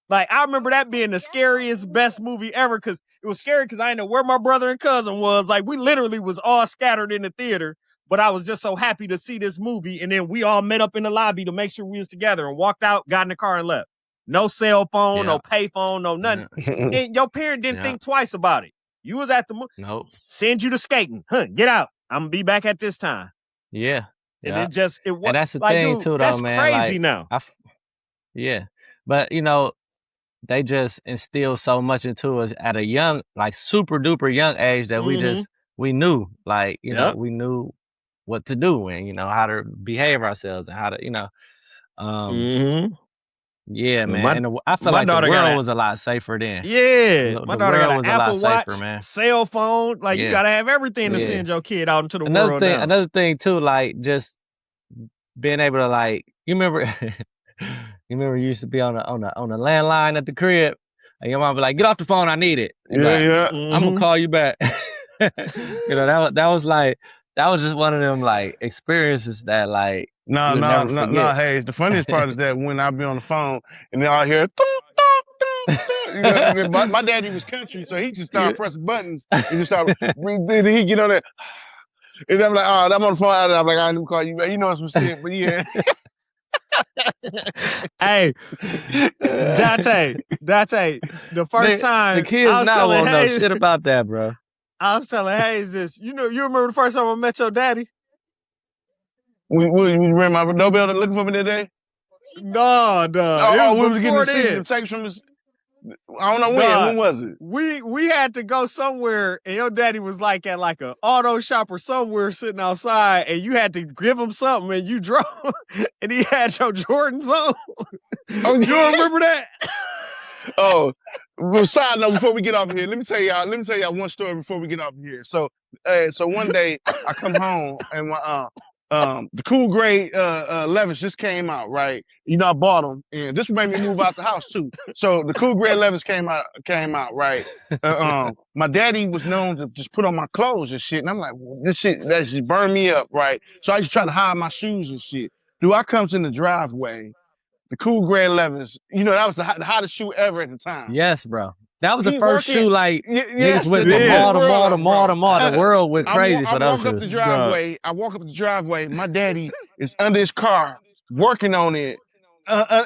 Like, I remember that being the scariest, best movie ever because it was scary because I didn't know where my brother and cousin was. Like, we literally was all scattered in the theater, but I was just so happy to see this movie. And then we all met up in the lobby to make sure we was together and walked out, got in the car and left. No cell phone, no pay phone, no nothing. And your parent didn't think twice about it. You was at the movie. Nope. Send you to skating. Get out. I'm going to be back at this time. Yeah. And it was. And that's the like, thing dude, too, though, that's man. Crazy like, now. But, they just instill so much into us at a young, like super duper young age that we knew, like, we knew what to do and, how to behave ourselves and how to, yeah, man. And I feel like the world was a lot safer then. Yeah. The my daughter got an Apple Watch, safer, man. cell phone. Like, you got to have everything to send your kid out into the world now. Another thing, too, like, just being able to, like, you remember you used to be on the landline at the crib, and your mom be like, "Get off the phone, I need it." I'm gonna call you back. That was like that was just one of them like experiences that like No, Hayes. The funniest part is that when I be on the phone and then I hear you know, my daddy was country, so he just started pressing buttons and just started. Then he get on there, and I'm like, oh, I'm on the phone. I'm like, I didn't call you, man. You know some shit, but yeah. Hey, Dante, the first time the kids now won't know shit about that, bro. I was telling Hayes this. You remember the first time I met your daddy? We ran my doorbell looking for me that day? No. We was getting the text from his. I don't know when was it? We had to go somewhere, and your daddy was like at like an auto shop or somewhere sitting outside, and you had to give him something, and you drove, and he had your Jordans on. Oh, you don't remember that? Oh, well, side note before we get off here, let me tell y'all one story before we get off here. So one day I come home and my the Cool Gray 11s just came out, right? You know, I bought them, and this made me move out the house too. So the Cool Gray 11s came out, right? My daddy was known to just put on my clothes and shit, and I'm like, well, this shit that just burned me up, right? So I just try to hide my shoes and shit. Dude, I comes in the driveway, the Cool Gray 11s. You know, that was the hottest shoe ever at the time. Yes, bro. That was the first shoe, like, niggas went from mall to mall. The world went crazy for those shoes. I walk up the driveway. My daddy is under his car working on it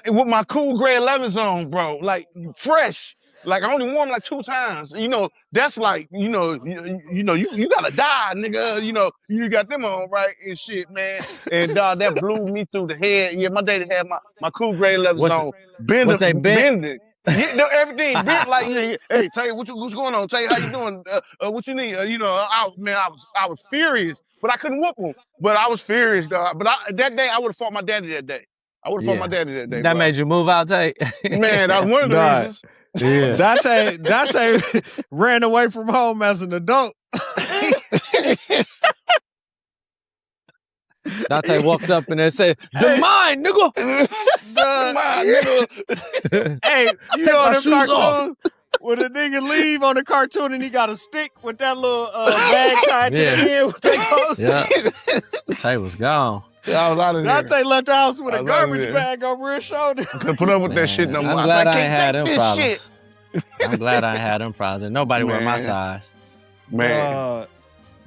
with my Cool Gray 11s on, bro. Like, fresh. Like, I only wore them like 2 times. You know, that's like, you gotta die, nigga. You know, you got them on, right? And shit, man. And that blew me through the head. Yeah, my daddy had my Cool Gray 11s on. Bending. Yeah, no, everything bent like, hey, tell you what's going on. Tell you how you doing. What you need. I was furious, but I couldn't whoop him. But I was furious, dog. But that day, I would have fought my daddy that day. That bro. Made you move out, Tay? Man, that was one of the reasons. Yeah. Dante ran away from home as an adult. Dante walked up and said, "The mine, nigga." Hey, you know them cartoons? When a nigga leave on the cartoon and he got a stick with that little bag tied to the end with the clothes. Yeah. Tay was gone. I was out of there. Dante left the house with a garbage bag over his shoulder. I couldn't put up with that shit no more. I'm glad I ain't had them problems. I'm glad I ain't had them problems. Nobody wear my size. Man.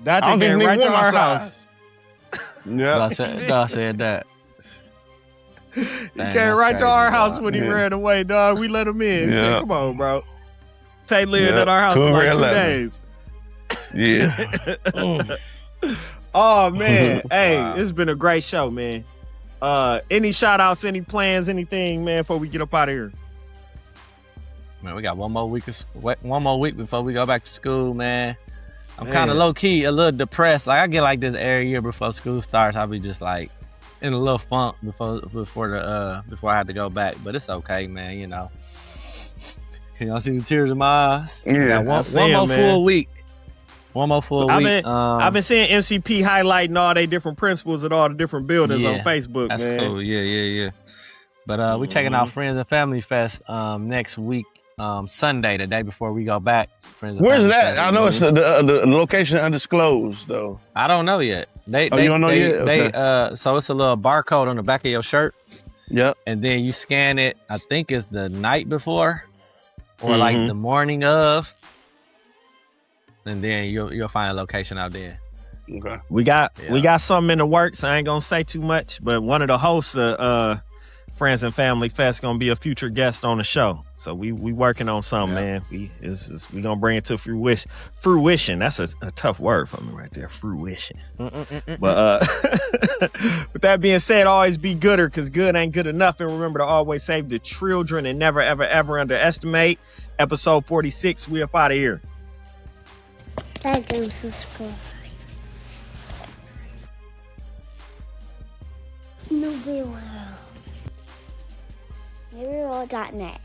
Dante came right to our house. Yeah. God said that. He came right to our house when he ran away, dog. We let him in. He said, come on, bro. Tay lived at our house for like 2 days. Yeah. Oh, man. Hey, it's been a great show, man. Any shout outs, any plans, anything, man, before we get up out of here? Man, we got one more week before we go back to school, man. I'm kind of low key, a little depressed. Like I get like this every year before school starts. I'll be just like in a little funk before I had to go back. But it's okay, man. You know. Can y'all see the tears in my eyes? Yeah, one more full week. One more full week. I've been seeing MCP highlighting all their different principals at all the different buildings on Facebook. That's man. Cool. Yeah. But we checking out Friends and Family Fest next week. Sunday, the day before we go back. Where's that? I know it's the location undisclosed though. I don't know yet. You don't know yet? Okay. So it's a little barcode on the back of your shirt. Yep. And then you scan it. I think it's the night before, or like the morning of, and then you'll find a location out there. Okay. We got something in the works. I ain't gonna say too much, but one of the hosts of Friends and Family Fest gonna be a future guest on the show. So we working on something, man. We gonna bring it to fruition. That's a tough word for me right there, fruition. But with that being said, always be gooder, because good ain't good enough. And remember to always save the children and never, ever, ever underestimate. Episode 46, we up out of here. Like and subscribe. N.U.B.Y. N.U.B.Y.net